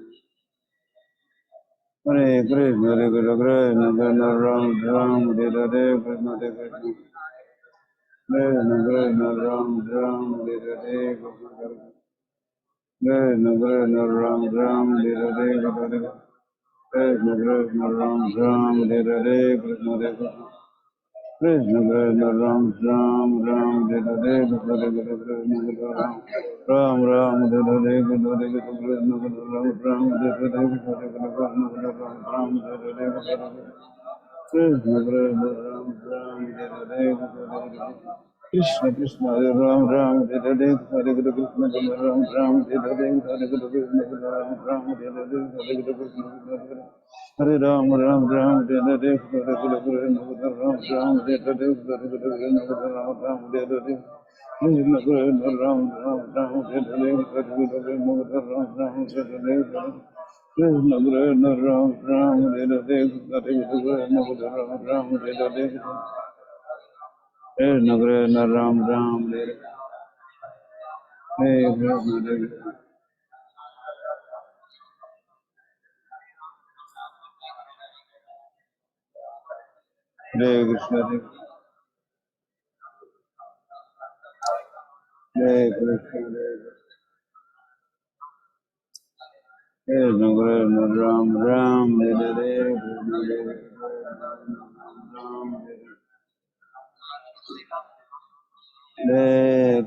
Hare Krishna, Hare Krishna, Ram Ram, Hare Krishna, Hare Krishna, Hare Krishna, Hare Krishna, Ram Ram, Hare Krishna, Hare Krishna, Krishna Krishna, Ram Ram, Hare Krishna, Krishna Krishna, Ram Ram, Hare Krishna, Krishna Krishna, Ram Ram, Hare Krishna, Hare Krishna. Krishna Krishna Ram Ram Ram Hare Krishna Krishna Krishna Ram Ram Ram Hare Krishna Krishna Krishna Ram Ram Hare Krishna Krishna Krishna Ram Ram Hare Krishna Krishna Krishna Ram Ram Hare Krishna Krishna Ram Ram Hare Krishna Krishna Ram Ram Hare Krishna Ram Ram Hare Krishna Hare Ram, Ram Ram, Hare Hare, Hare Hare, Ram Ram, Hare Hare, Hare Ram, Ram, Hare Hare. Krishna Krishna Ram Ram Ram Hare Hare, Hare Hare, Ram Ram, Hare Hare. Krishna Krishna Ram Ram Hare Hare, Hare Hare, Ram Ram, Hare Hare. Krishna Krishna Ram Ram Hare Hare, Krishna Krishna. Hare Krishna, Hare Krishna, Krishna Krishna Ram Ram Hare Hare, Krishna Krishna Ram Hare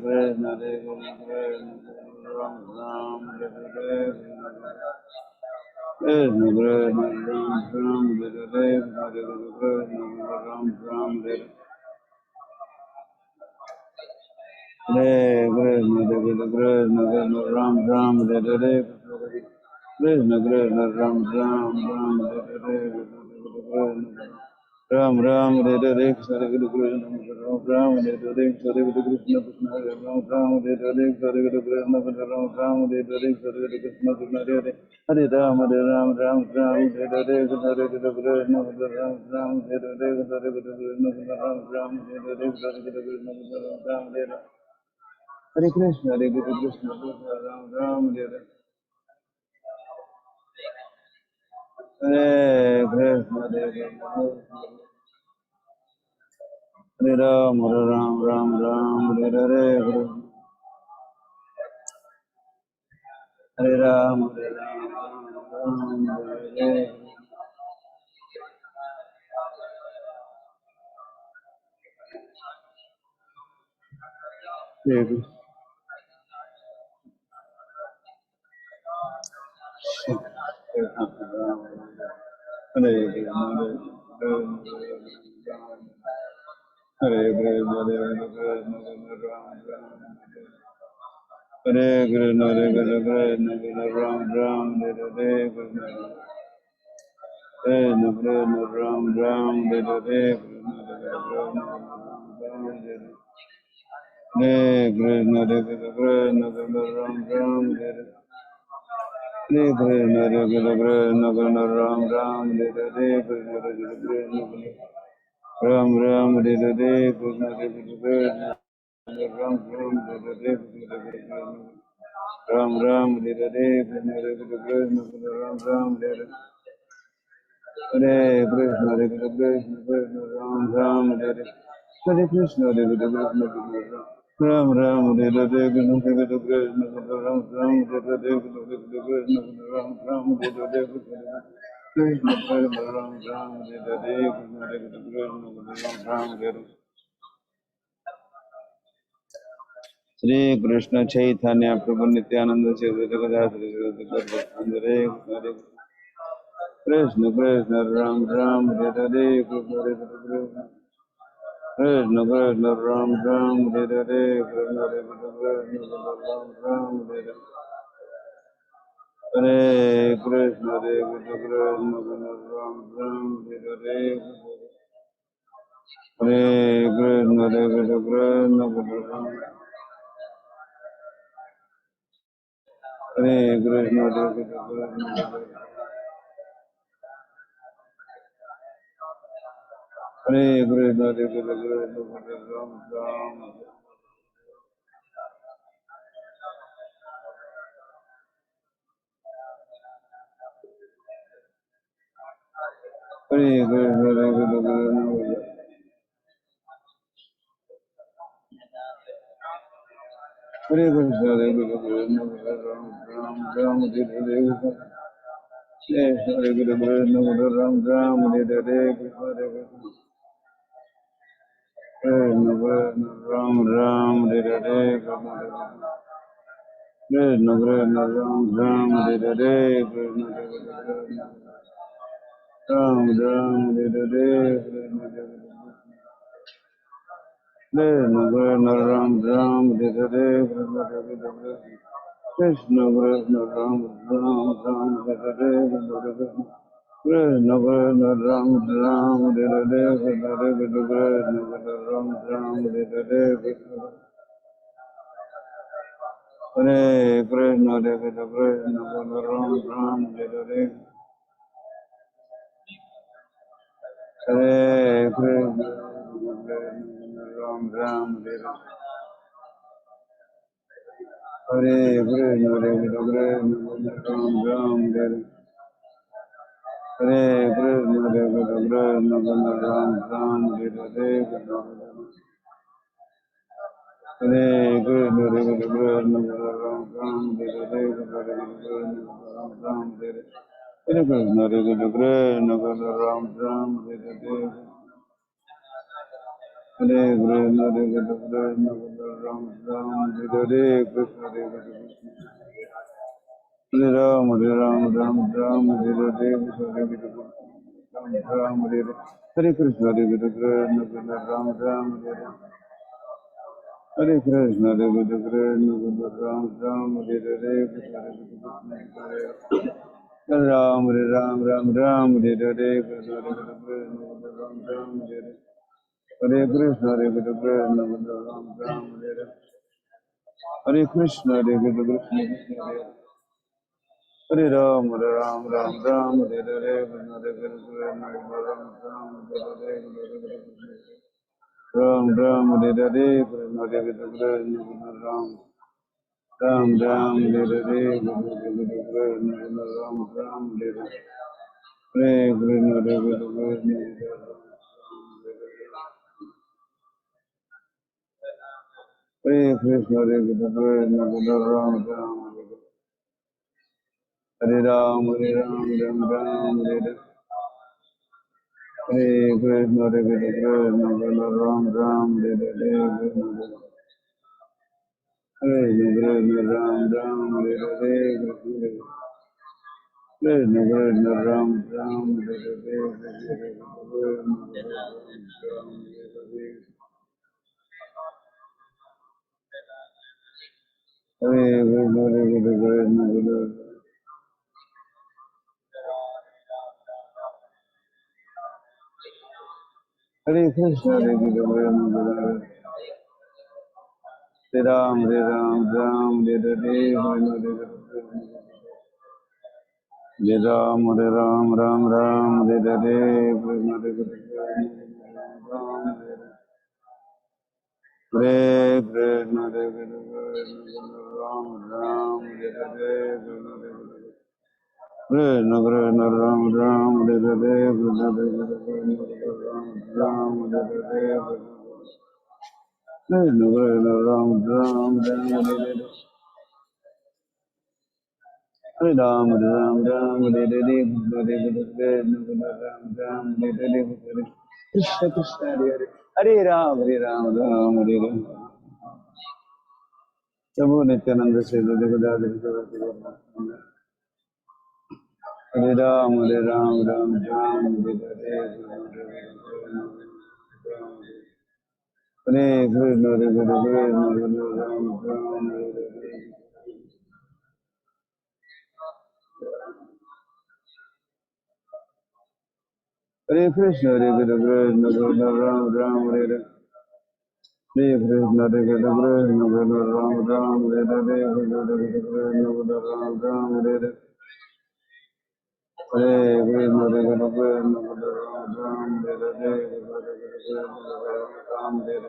Krishna, Hare Krishna Ram Ram Hare Hare, Krishna Krishna Ram Ram Hare Hare, Hare Krishna Ram Ram Hare Hare Krishna, Hare Krishna Ram Ram Hare Hare, Krishna Krishna Ram Ram Ram Hare Hare, Ram Ram Hare Hare, Hare Krishna Ram Ram Hare Hare, Hare Krishna Krishna Hare Ram Ram Hare Hare, Hare Krishna Ram Ram Hare Hare, Hare Krishna Krishna Hare Hare, Hare Ram Ram Ram Hare Hare, Hare Krishna Ram Ram Hare Hare, Hare Krishna Ram Ram Hare Hare, Hare Krishna Ram Ram Hare Hare. Hare Krishna, Hare Krishna, Krishna Ram Ram, Hare Hare Krishna, Hare Krishna, Hare Ram, Hare Ram, Ram Ram, Hare Hare, Hare Ram, Hare Ram, Ram Ram, Hare Hare. Hare Krishna, Hare Krishna, Ram Ram, Hare Hare. Krishna Krishna Ram Ram Hare Hare, Krishna Krishna Hare Krishna Ram Ram Hare Hare Krishna Krishna Ram Ram Hare Hare, Krishna Krishna Ram Ram Hare Hare, Krishna Krishna Ram Ram Hare Hare, Ram Ram Hare Hare, Krishna Krishna Ram Ram Hare Hare Krishna, Hare Krishna, Krishna Ram Ram Hare Hare Krishna, Hare Krishna, Krishna Ram Ram Hare Hare Krishna, Hare Krishna, Ram Ram Hare Hare Krishna, Ram Ram Hare Hare Krishna Krishna Ram Ram Hare Hare Krishna, Hare Krishna, Ram Ram Hare Shri Krishna Chaitanya प्रभु नित्यानंद श्री अद्वैत हरे कृष्ण कृष्ण राम राम हरे हरे कृष्ण हरे कृष्ण कृष्ण कृष्ण राम राम हरे हरे कृष्ण हरे कृष्ण राम राम हरे कृष्ण हरे कृष्ण राम राम हरे हरे कृष्ण हरे कृष्ण राम हरे कृष्ण हरे कृष्ण हरे कृष्ण हरे कृष्ण राम राम हरे कृष्ण हरे कृष्ण हरे कृष्ण हरे कृष्ण राम राम राम हरे हरे हरे कृष्ण राम राम हरे हरे कृष्ण हरे कृष्ण राम राम हरे हरे कृष्ण कृष्ण राम राम हरे हरे कृष्ण राम राम हरे हरे कृष्ण राम राम हरे हरे कृष्ण कृष्ण राम राम राम हरे हरे कृष्ण राम राम हरे हरे कृष्ण राम राम हरे हरे हरे कृष्ण हरे कृष्ण राम राम हरे हरे हरे कृष्ण राम राम हरे हरे कृष्ण हरे कृष्ण राम राम हरे कृष्ण हरे कृष्ण राम राम हरे हरे हरे कृष्ण हरे कृष्ण राम राम हरे हरे राम राम हरे कृष्ण हरे कृष्ण राम राम हरे हरे हरे कृष्ण हरे कृष्ण राम राम हरे हरे कृष्ण हरे राम राम राम हरे हरे हरे कृष्ण राम राम हरे हरे कृष्ण हरे कृष्ण राम राम हरे कृष्ण हरे कृष्ण राम राम हरे हरे राम राम राम हरे हरे कृष्ण हरे कृष्ण राम राम हरे कृष्ण हरे कृष्ण राम राम हरे कृष्ण हरे कृष्ण हरे राम राम हरे हरे कृष्ण हरे कृष्ण राम राम हरे हरे राम राम हरे हरे कृष्ण हरे कृष्ण राम राम हरे हरे कृष्ण राम राम हरे हरे कृष्ण हरे कृष्ण हरे कृष्ण हरे कृष्ण राम राम हरे राम राम राम हरे हरे कृष्ण हरे कृष्ण राम राम हरे हरे कृष्ण राम राम हरे हरे कृष्ण कृष्ण राम राम हरे हरे हरे कृष्ण हरे कृष्ण हरे कृष्ण हरे कृष्ण राम राम हरे हरे हरे राम राम हरे हरे कृष्ण हरे कृष्ण राम हरे कृष्ण हरे कृष्ण राम राम हरे हरे कृष्ण कृष्ण राम राम हरे हरे कृष्ण हरे कृष्ण राम राम हरे हरे कृष्ण कृष्ण राम राम हरे हरे हरे राम हरे हरे कृष्ण हरे कृष्ण राम राम हरे हरे कृष्ण कृष्ण हरे हरे हरे राम राम हरे हरे प्रभु नित्यानंद से हरे राम राम राम हरे कृष्ण राम राम हरे कृष्ण राम राम हरे कृष्ण राम राम हरे राम राम हरे हरे कृष्ण राम राम हरे हरे कृष्ण राम हरे कृष्ण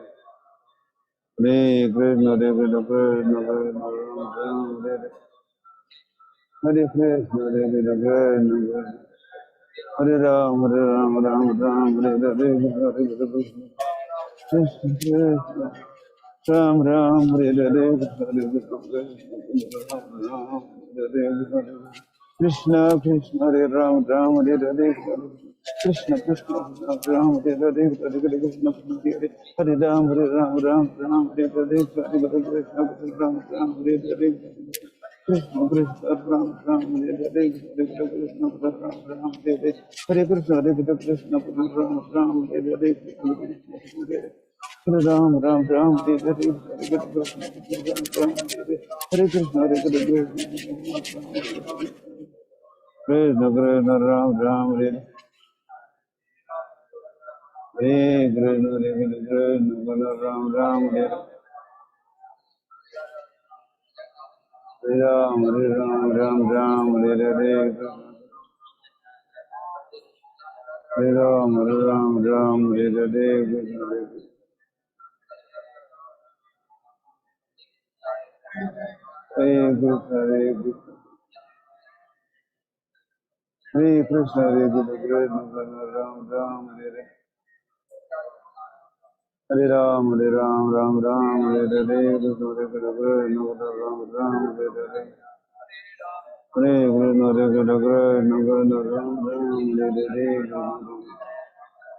हरे राम राम हरे हरे हरे कृष्ण राम राम हरे हरे कृष्ण कृष्ण हरे राम हरे हरे कृष्ण कृष्ण राम हरे हरे हरे कृष्ण हरे राम राम हरे हरे हरे कृष्ण राम हरे हरे कृष्ण कृष्ण राम हरे हरे कृष्ण राम हरे हरे कृष्ण राम हरे हरे हरे राम हरे हरे हरे कृष्ण कृष्ण राम हरे हरे कृष्ण राम हरे हरे राम हरे हरे हरे राम हरे हरे हरे कृष्ण राम हरे हरे हरे राम हरे हरे कृष्ण राम हरे हरे हरे कृष्ण राम हरे हरे राम हरे हरे राम हरे हरे कृष्ण हरे राम हरे हरे हरे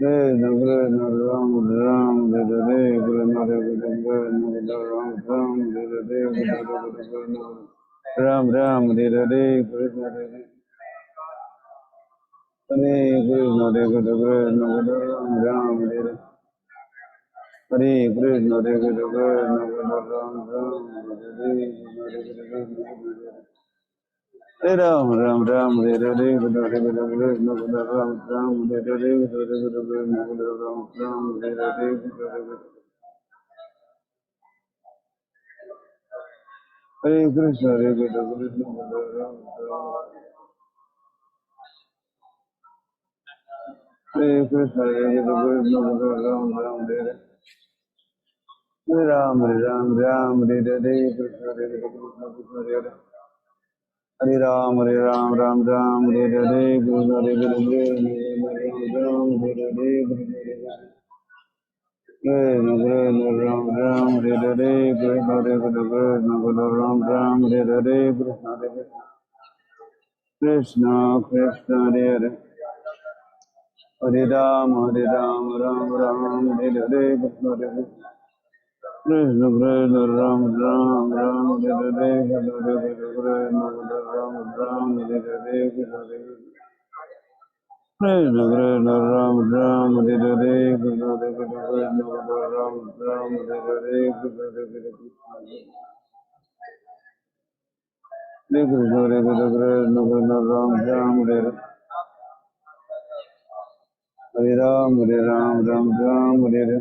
कृष्ण राम हरे राम हरे हरे कृष्ण राम हरे हरे राम हरे हरे हरे कृष्ण हरे कृष्ण राम हरे हरे हरे राम हरे हरे कृष्ण हरे हरे हरे राम हरे हरे कृष्ण हरे राम हरे हरे राम हरे हरे कृष्ण राम हरे हरे कृष्ण कृष्ण हरे हरे हरे राम राम हरे हरे कृष्ण हरे Krishna Krishna Ram Hare Hare Ram Hare Hare Krishna Krishna Ram Hare Hare Krishna Ram Hare Hare Krishna Ram Hare Hare Ram Hare Hare Hare Ram Hare Hare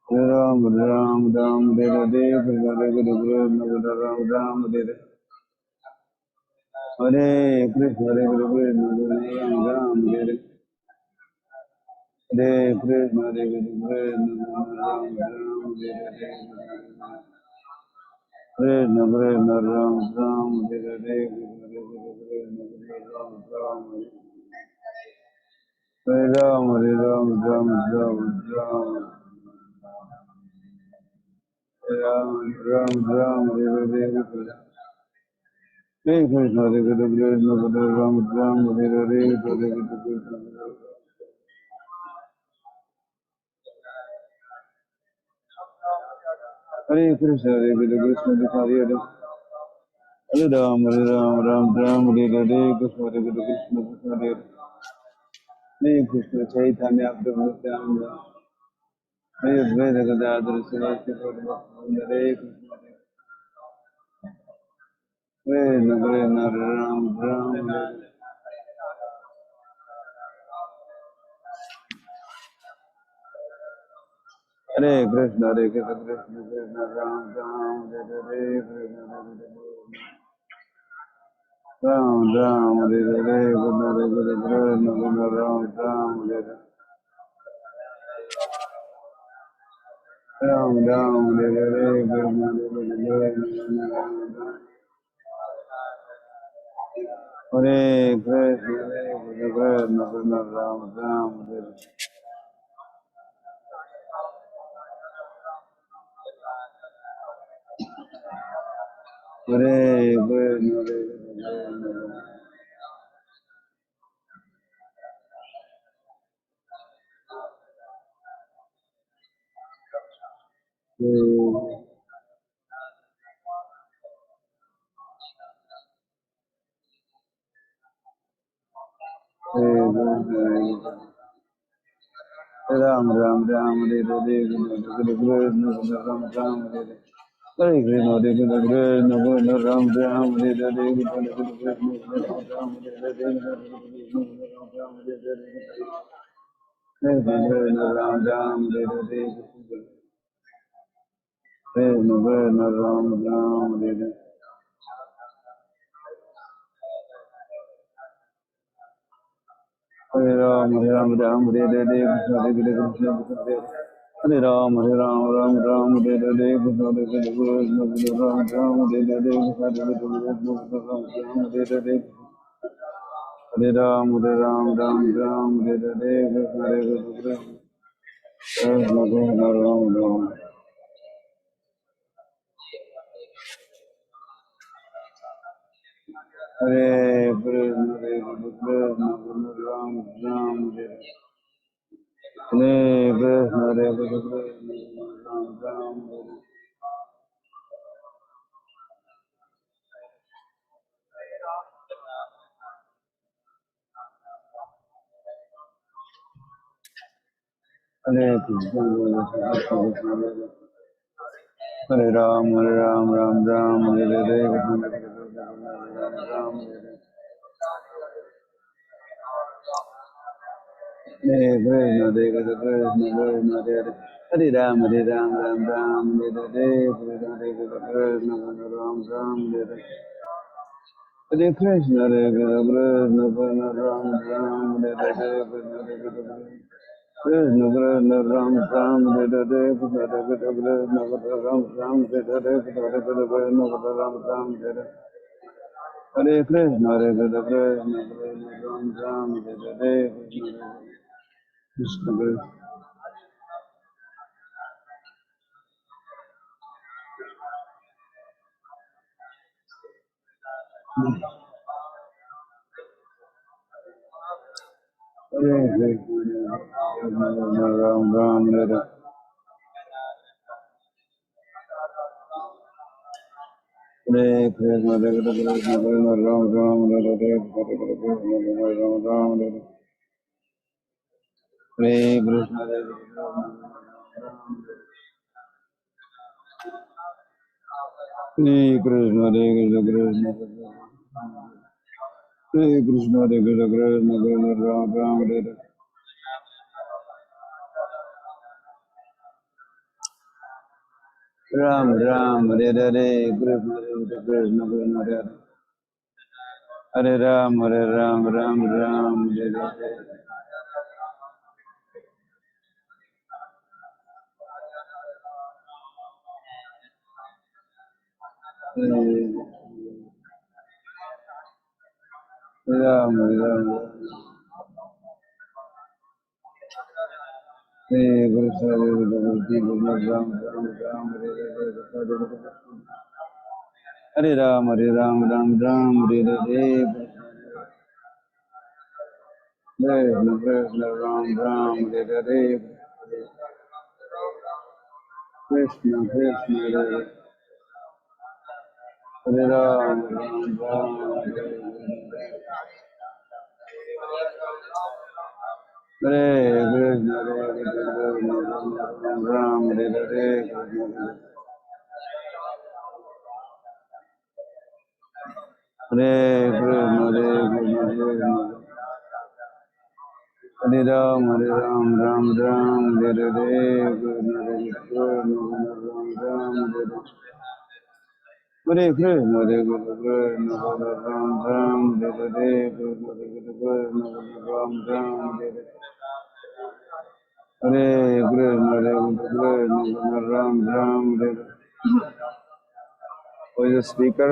Krishna Ram Hare Hare Hare Krishna Ram Hare Hare Hare Krishna Ram Hare Hare Krishna Ram Hare Hare Hare Ram Ram Hare Hare Hey Krishna, Hare Krishna, Krishna Krishna, Ram Ram, Hare Hare, Hare Krishna. Hare Krishna, Hare Krishna, Krishna Hare Hare, Hare Ram, Ram Ram, Hare Hare, Krishna Hare Krishna, Krishna Hare Hare, Hare Krishna Chaitanya Prabhu Nityananda, Hare Advaita Gadadhara Sivasya Prabhu, Hare Krishna, Hare Krishna, Ram Ram, Hare Krishna, Hare Krishna, Krishna Krishna, Ram Ram, Hare Hare, Krishna Hare Hare. Ram Ram Hare Hare Krishna Hare Krishna Krishna Ram Ram Hare Hare Ram Ram Hare Hare Krishna Hare Krishna Hare Krishna Krishna Ram Ram Hare Hare Hare Krishna Ram Ram Ram Hare Hare Krishna Krishna Ram Ram Hare Hare Hare Krishna Hare Krishna Krishna Ram Ram Hare Hare Krishna Krishna Ram Ram Hare Hare Ram Ram Hare Hare Hare Krishna Ram Ram Hare Hare Krishna Krishna Ram Ram Hare Hare Hare Ram Ram Hare Hare Krishna Hare Krishna Krishna Hare Hare Ram Ram Ram Hare Hare Krishna Hare Krishna Ram Ram Hare Hare Krishna Hare Krishna Ram Ram Hare Hare Hare Ram Ram Hare Hare Krishna Hare Krishna Krishna Krishna Ram Ram Hare Krishna Krishna Ram Ram Hare Hare Hare Krishna Ram Ram Hare Krishna Hare Ram Ram Hare Hare Krishna Ram Ram Hare Krishna Hare Ram Ram Hare Hare Krishna Ram Ram Hare Hare Krishna Hare Krishna Ram Ram Hare Hare Krishna Krishna Ram Ram Hare Hare Krishna Ram Ram Hare Hare Krishna Ram Ram Hare Hare Krishna Ram Ram Hare Hare Krishna Krishna Hare Krishna Ram Ram Hare Hare Krishna Ram Ram Hare Hare Krishna Ram Ram Hare Hare Krishna Hare Krishna Hare Krishna Ram Ram Hare Hare Ram Ram Hare Hare Krishna Krishna Hare Hare Ram Ram Hare Hare Ram Ram Hare Krishna Ram Ram Hare Hare Ram Ram Hare Hare Krishna Ram Ram Hare Hare Krishna Krishna Hare Ram Ram Ram Hare Krishna Ram Ram Hare Krishna Hare Krishna Hare Ram Ram Ram Hare Krishna Ram Ram Hare Hare Krishna Hare Krishna Ram Ram Hare Krishna Ram Ram Hare Krishna Ram Ram Hare. Who is the speaker?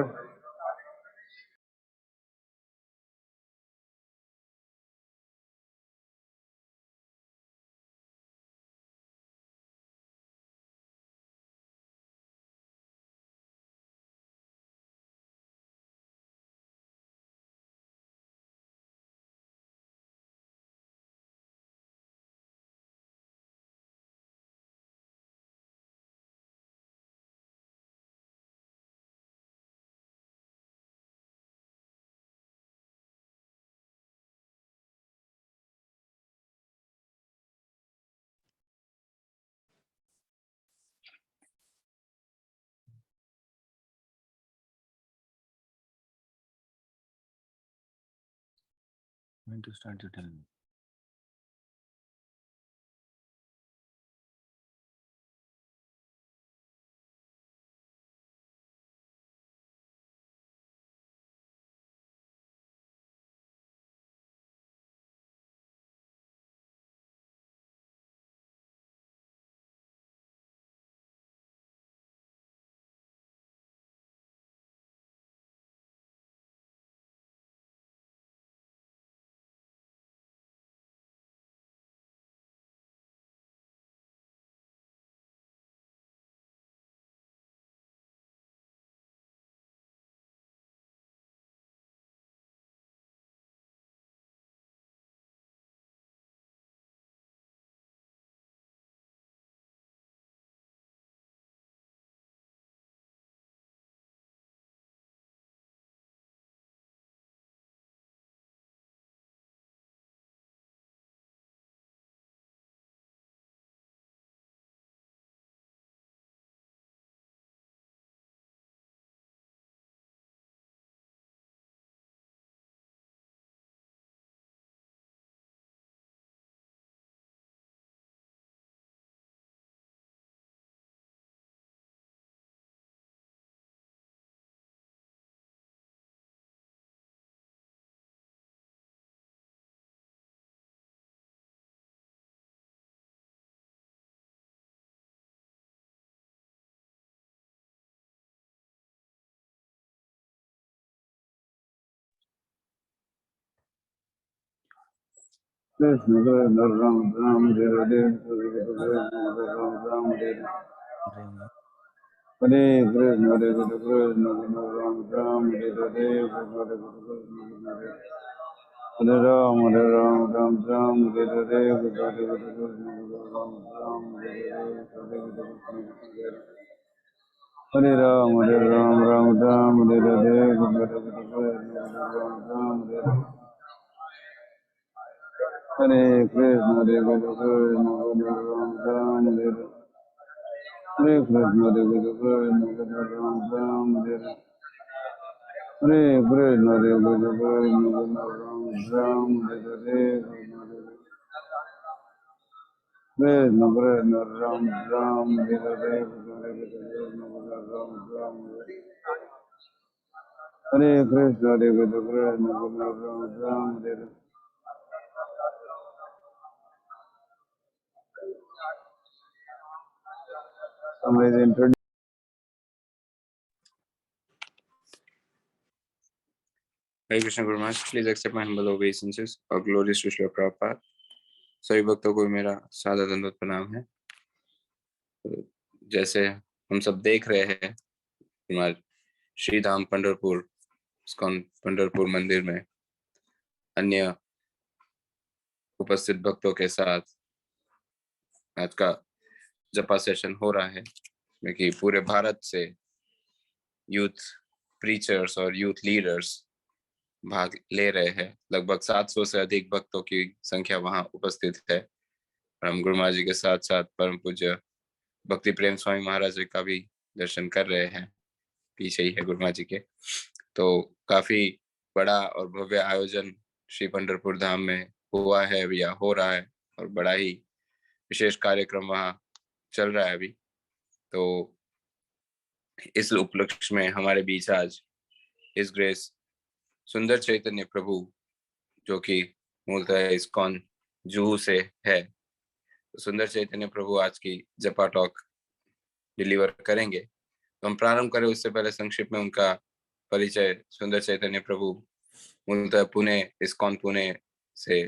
When to start, you tell me. Krishna Krishna Ram Ram Hare Krishna Ram Ram Hare Hare Krishna Ram Ram Hare Hare Ram Ram Ram Hare Ram Ram Hare Ram Ram Ram Hare Ram Ram Hare Krishna Ram Ram Hare Hare Krishna Ram Ram Hare Hare Krishna Ram Ram Hare Krishna Ram Ram Hare Hare Krishna Ram Ram Hare. Somebody is introduced. Hare Krishna Guru Maharaj, please accept my humble obeisances और glorious to Srila Prabhupada। सभी भक्तों को मेरा सादर दंडवत प्रणाम है। जैसे हम सब देख रहे हैं हमारे श्री धाम पंढरपुर इस्कॉन पंढरपुर मंदिर में अन्य उपस्थित भक्तों के साथ आज का जपा सेशन हो रहा है। जिसमें कि पूरे भारत से यूथ प्रीचर्स और यूथ लीडर्स भाग ले रहे हैं। लगभग 700 से अधिक भक्तों की संख्या वहां उपस्थित है। हम गुरु महाराज जी के साथ साथ परम पूज्य भक्ति प्रेम स्वामी महाराज जी का भी दर्शन कर रहे हैं, पीछे ही है गुरु महाराज जी के। तो काफी बड़ा और भव्य आयोजन श्री पंढरपुर धाम में हुआ है या हो रहा है, और बड़ा ही विशेष कार्यक्रम वहाँ चल रहा है अभी। तो इस उपलक्ष्य में हमारे बीच आज इस ग्रेस सुंदर चैतन्य प्रभु, जो कि मूलतः इस्कॉन जुहू से है, तो सुंदर चैतन्य प्रभु आज की जपा टॉक डिलीवर करेंगे। तो हम प्रारंभ करें उससे पहले संक्षिप्त में उनका परिचय। सुंदर चैतन्य प्रभु मूलतः पुणे, इस्कॉन पुणे से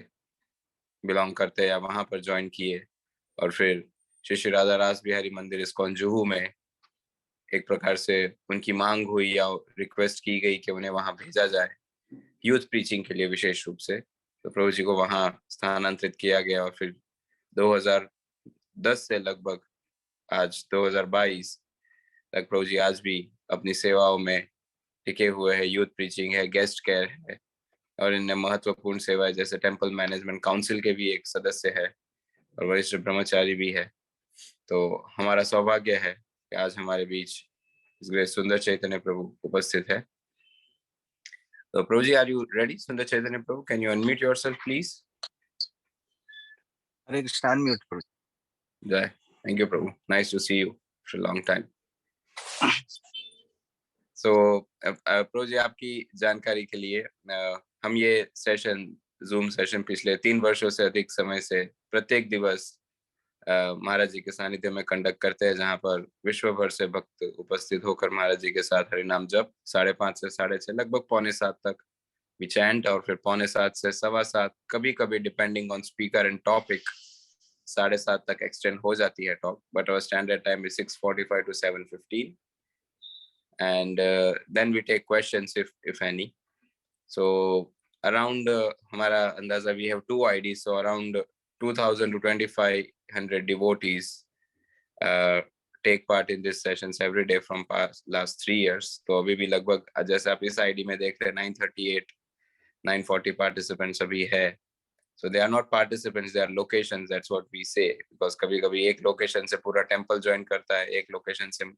बिलोंग करते हैं या वहां पर ज्वाइन किए, और फिर श्री श्री राधा रास बिहारी मंदिर इस्कॉन जुहू में एक प्रकार से उनकी मांग हुई या रिक्वेस्ट की गई कि उन्हें वहां भेजा जाए यूथ प्रीचिंग के लिए विशेष रूप से। तो प्रभु जी को वहां स्थानांतरित किया गया, और फिर 2010 से लगभग आज 2022 तक प्रभु जी आज भी अपनी सेवाओं में टिके हुए हैं। यूथ प्रीचिंग है, गेस्ट केयर है, और इनमें महत्वपूर्ण सेवाएं जैसे टेम्पल मैनेजमेंट काउंसिल के भी एक सदस्य है और वरिष्ठ ब्रह्मचारी भी है। तो हमारा सौभाग्य है कि आज हमारे बीच इस ग्रेट सुंदर चैतन्य प्रभु उपस्थित है। तो प्रभु ji, are you ready? Sundar Chaitanya प्रभु, can you unmute yourself please? Hare Krishna, unmute प्रभु। जय, थैंक यू प्रभु, nice to see you after long time. So प्रभु जी, आपकी जानकारी के लिए हम ये सेशन, जूम सेशन पिछले 3 वर्षों से अधिक समय से प्रत्येक दिवस महाराज जी के सानिध्य में कंडक्ट करते हैं, जहां पर विश्व भर से भक्त उपस्थित होकर महाराज जी के साथ हरिनाम जप 5:30 से 6:30 लगभग 6:45 तक विचैंट, और फिर 6:45 से 7:15, कभी कभी depending on speaker and topic 7:30 तक एक्सटेंड हो जाती है talk, but our standard time is 6:45 to 7:15, and then we take questions if any. So around हमारा अंदाजा, we have 2 IDs, so around 2000 to 2500 devotees take part in these sessions every day from last 3 years. तो अभी भी लगभग जैसे आप इस ID में देख रहे हैं 938 940 participants अभी है। So they are not participants, they are locations, that's what we say, because कभी कभी एक लोकेशन से पूरा टेम्पल ज्वाइन करता है, एक लोकेशन से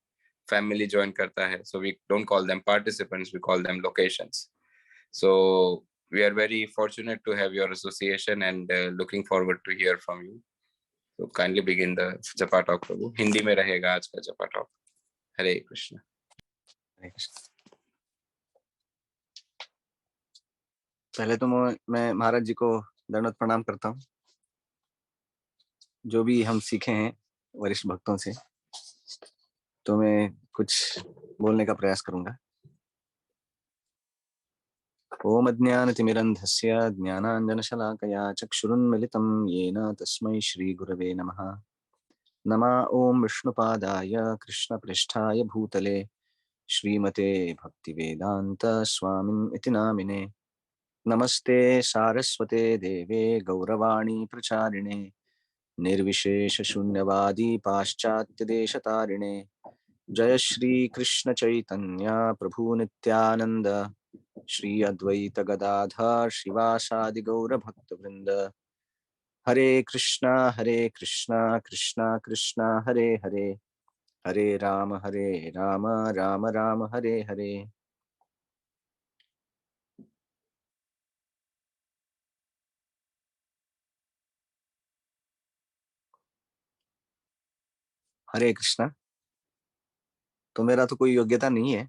फैमिली ज्वाइन करता है, so we don't call them participants, we call them locations. So we are very fortunate to have your association and looking forward to hear from you. So kindly begin the जपा talk प्रभु। हिंदी में रहेगा आज का जपा talk. हरे कृष्ण। हरे कृष्ण। पहले तो मैं महाराज जी को दंडवत प्रणाम करता हूँ। जो भी हम सीखे हैं वरिष्ठ भक्तों से, तो मैं कुछ बोलने का प्रयास करूंगा। ओम अज्ञानतिमिरन्धस्य ज्ञानाञ्जनशलाकया चक्षुरुन्मिलितं येन तस्मै श्रीगुरवे नमः। नमः ओम विष्णुपादाय कृष्णप्रेष्ठाय भूतले श्रीमते भक्तिवेदांत स्वामिन् इति नामिने। नमस्ते सारस्वते देवे गौरवाणी प्रचारिणे निर्विशेष शून्यवादी पाश्चात्य देशतारिणे। जय श्री कृष्ण चैतन्य प्रभु नित्यानंद श्री अद्वैत गदाधर शिवासादि गौर भक्त वृंद। हरे कृष्णा कृष्णा कृष्णा हरे हरे, हरे राम राम राम हरे हरे। हरे कृष्णा। तो मेरा तो कोई योग्यता नहीं है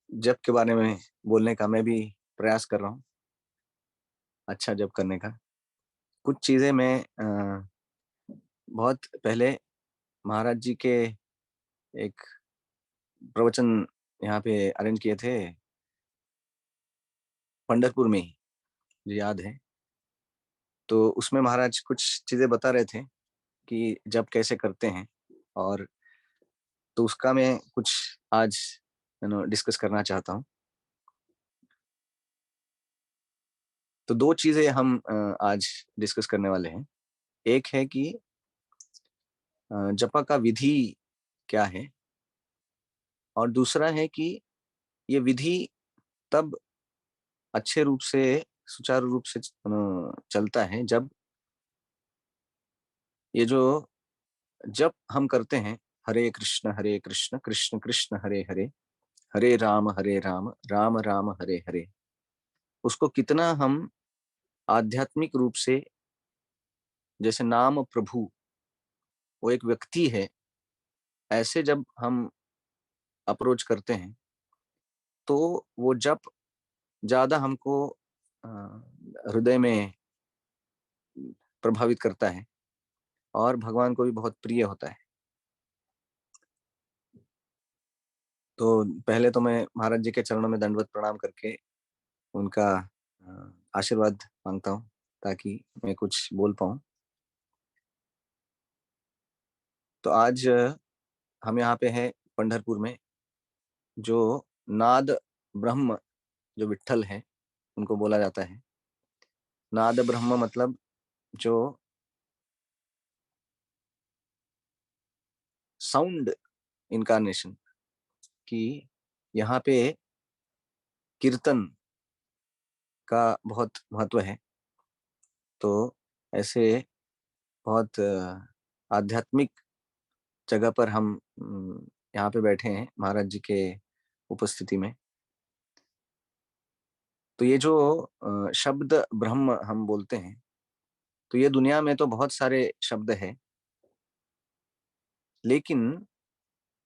जप के बारे में बोलने का। मैं भी प्रयास कर रहा हूँ अच्छा जप करने का। कुछ चीजें मैं बहुत पहले महाराज जी के एक प्रवचन यहाँ पे अरेंज किए थे पंढरपुर में ही, मुझे याद है। तो उसमें महाराज कुछ चीजें बता रहे थे कि जप कैसे करते हैं, और तो उसका मैं कुछ आज डिस्कस करना चाहता हूँ। तो 2 चीजें हम आज डिस्कस करने वाले हैं। एक है कि जपा का विधि क्या है, और दूसरा है कि ये विधि तब अच्छे रूप से, सुचारू रूप से चलता है जब ये जो जब हम करते हैं हरे कृष्ण कृष्ण कृष्ण हरे हरे, हरे राम राम राम हरे हरे, उसको कितना हम आध्यात्मिक रूप से, जैसे नाम प्रभु वो एक व्यक्ति है, ऐसे जब हम अप्रोच करते हैं तो वो जप ज्यादा हमको हृदय में प्रभावित करता है और भगवान को भी बहुत प्रिय होता है। तो पहले तो मैं महाराज जी के चरणों में दंडवत प्रणाम करके उनका आशीर्वाद मांगता हूँ ताकि मैं कुछ बोल पाऊँ। तो आज हम यहाँ पे हैं पंढरपुर में, जो नाद ब्रह्म जो विट्ठल है उनको बोला जाता है। नाद ब्रह्म मतलब जो साउंड इनकारनेशन, कि यहाँ पे कीर्तन का बहुत महत्व है। तो ऐसे बहुत आध्यात्मिक जगह पर हम यहाँ पे बैठे हैं महाराज जी के उपस्थिति में। तो ये जो शब्द ब्रह्म हम बोलते हैं, तो ये दुनिया में तो बहुत सारे शब्द हैं, लेकिन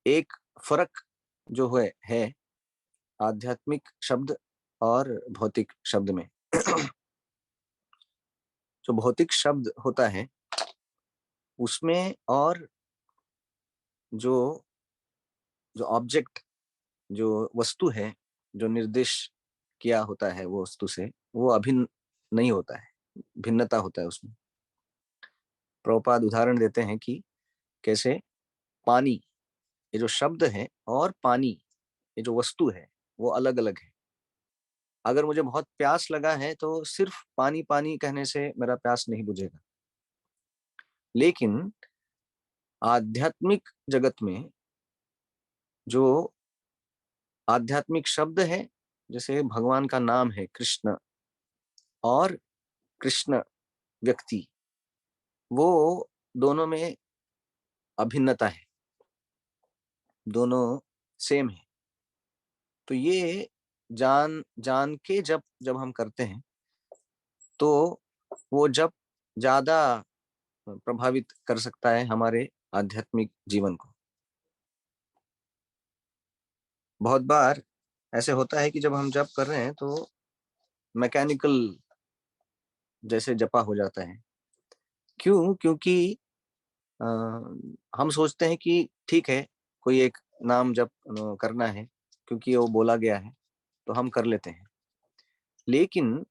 एक फर्क जो है आध्यात्मिक शब्द और भौतिक शब्द में। जो भौतिक शब्द होता है उसमें और जो जो ऑब्जेक्ट, जो वस्तु है, जो निर्देश किया होता है वो वस्तु से, वो अभिन्न नहीं होता है, भिन्नता होता है उसमें। प्रभुपाद उदाहरण देते हैं कि कैसे पानी, ये जो शब्द है, और पानी ये जो वस्तु है, वो अलग अलग है। अगर मुझे बहुत प्यास लगा है तो सिर्फ पानी पानी कहने से मेरा प्यास नहीं बुझेगा, लेकिन आध्यात्मिक जगत में जो आध्यात्मिक शब्द है, जैसे भगवान का नाम है कृष्ण, और कृष्ण व्यक्ति, वो दोनों में अभिन्नता है, दोनों सेम है। तो ये जान जान के जब जब हम करते हैं तो वो जब ज्यादा प्रभावित कर सकता है हमारे आध्यात्मिक जीवन को। बहुत बार ऐसे होता है कि जब हम जप कर रहे हैं तो मैकेनिकल जैसे जपा हो जाता है। क्यों? क्योंकि अ, हम सोचते हैं कि ठीक है, कोई एक नाम जप करना है क्योंकि वो बोला गया है तो हम कर लेते हैं। लेकिन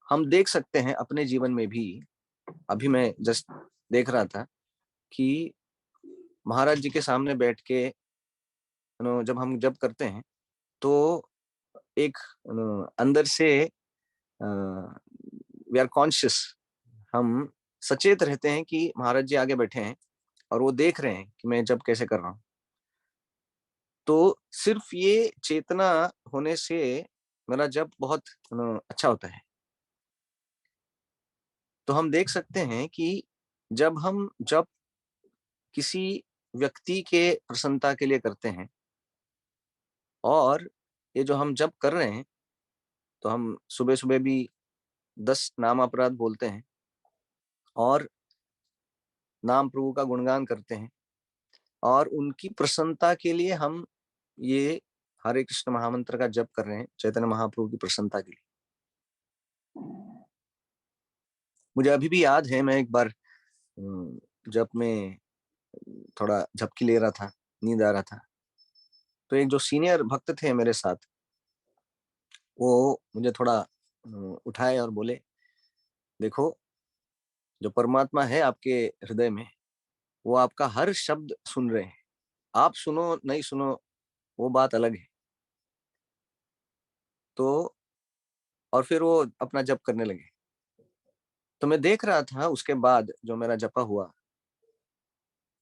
हम देख सकते हैं अपने जीवन में भी, अभी मैं जस्ट देख रहा था कि महाराज जी के सामने बैठ के जब हम जप करते हैं तो एक अंदर से वी आर कॉन्शियस, हम सचेत रहते हैं कि महाराज जी आगे बैठे हैं और वो देख रहे हैं कि मैं जब कैसे कर रहा हूँ। तो सिर्फ ये चेतना होने से मेरा जब बहुत अच्छा होता है। तो हम देख सकते हैं कि जब हम जब किसी व्यक्ति के प्रसन्नता के लिए करते हैं, और ये जो हम जब कर रहे हैं, तो हम सुबह सुबह भी 10 नाम अपराध बोलते हैं और नाम प्रभु का गुणगान करते हैं, और उनकी प्रसन्नता के लिए हम ये हरे कृष्ण महामंत्र का जप कर रहे हैं, चैतन्य महाप्रभु की प्रसन्नता के लिए। मुझे अभी भी याद है, मैं एक बार जब मैं थोड़ा झपकी ले रहा था, नींद आ रहा था, तो एक जो सीनियर भक्त थे मेरे साथ, वो मुझे थोड़ा उठाए और बोले, देखो जो परमात्मा है आपके हृदय में, वो आपका हर शब्द सुन रहे हैं, आप सुनो नहीं सुनो वो बात अलग है। तो और फिर वो अपना जप करने लगे। तो मैं देख रहा था उसके बाद जो मेरा जपा हुआ,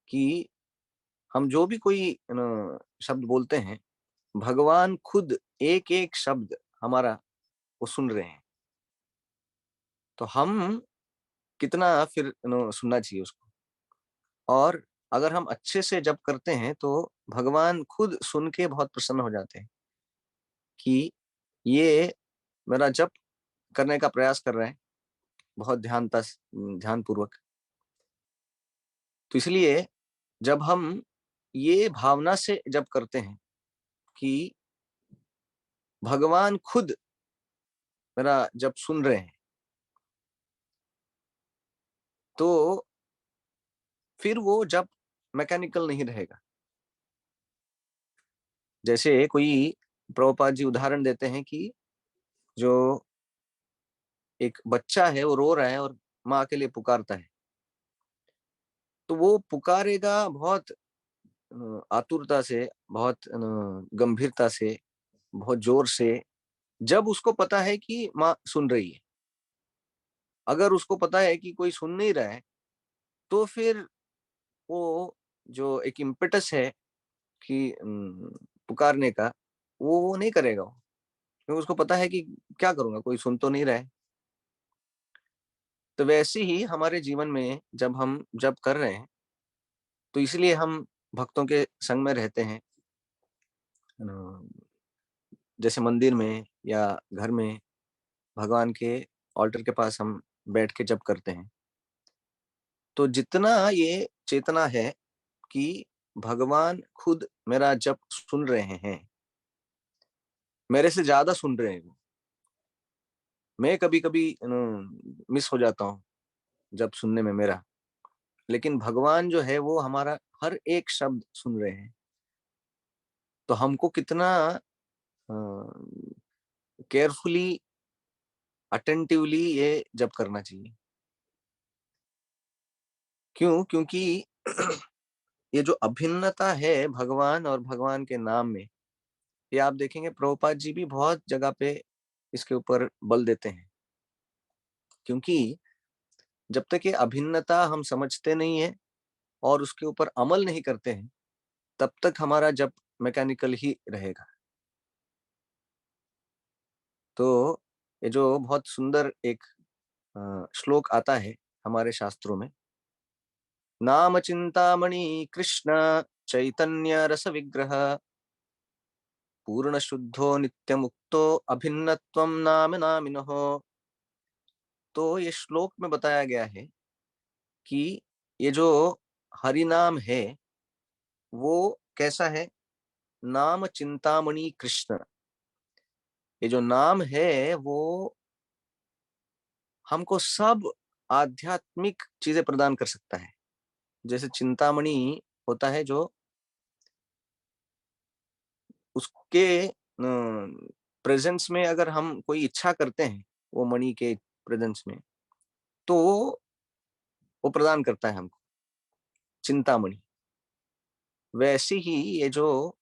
कि हम जो भी कोई शब्द बोलते हैं, भगवान खुद एक एक शब्द हमारा वो सुन रहे हैं। तो हम कितना फिर सुनना चाहिए उसको। और अगर हम अच्छे से जप करते हैं तो भगवान खुद सुन के बहुत प्रसन्न हो जाते हैं कि ये मेरा जप करने का प्रयास कर रहे हैं बहुत ध्यान पूर्वक। तो इसलिए जब हम ये भावना से जप करते हैं कि भगवान खुद मेरा जप सुन रहे हैं, तो फिर वो जप मैकेनिकल नहीं रहेगा। जैसे कोई प्रभुपाद जी उदाहरण देते हैं कि जो एक बच्चा है वो रो रहा है और माँ के लिए पुकारता है, तो वो पुकारेगा बहुत आतुरता से, बहुत गंभीरता से, बहुत जोर से, जब उसको पता है कि माँ सुन रही है। अगर उसको पता है कि कोई सुन नहीं रहा है, तो फिर वो जो एक इम्पेटस है कि पुकारने का, वो नहीं करेगा वो, क्योंकि उसको पता है कि क्या करूंगा, कोई सुन तो नहीं रहा है। तो वैसे ही हमारे जीवन में जब हम जब कर रहे हैं, तो इसलिए हम भक्तों के संग में रहते हैं। जैसे मंदिर में या घर में भगवान के ऑल्टर के पास हम बैठ के जप करते हैं, तो जितना ये चेतना है कि भगवान खुद मेरा जप सुन रहे हैं, मेरे से ज्यादा सुन रहे हैं वो। मैं कभी कभी मिस हो जाता हूँ जब सुनने में मेरा, लेकिन भगवान जो है वो हमारा हर एक शब्द सुन रहे हैं। तो हमको कितना केयरफुली, अटेंटिवली ये जप करना चाहिए। क्यों? क्योंकि ये जो अभिन्नता है भगवान और भगवान के नाम में, ये आप देखेंगे प्रभुपाद जी भी बहुत जगह पे इसके ऊपर बल देते हैं। क्योंकि जब तक ये अभिन्नता हम समझते नहीं है और उसके ऊपर अमल नहीं करते हैं, तब तक हमारा जप मैकेनिकल ही रहेगा। तो ये जो बहुत सुंदर एक श्लोक आता है हमारे शास्त्रों में, नाम चिंतामणि कृष्ण चैतन्य रस विग्रह पूर्ण शुद्धो नित्य मुक्तो अभिन्नत्वम नाम नामिनः। तो ये श्लोक में बताया गया है कि ये जो हरि नाम है वो कैसा है। नाम चिंतामणि कृष्ण, ये जो नाम है वो हमको सब आध्यात्मिक चीजें प्रदान कर सकता है। जैसे चिंतामणि होता है, जो उसके प्रेजेंस में अगर हम कोई इच्छा करते हैं, वो मणि के प्रेजेंस में, तो वो प्रदान करता है हमको चिंतामणि। वैसे ही ये जो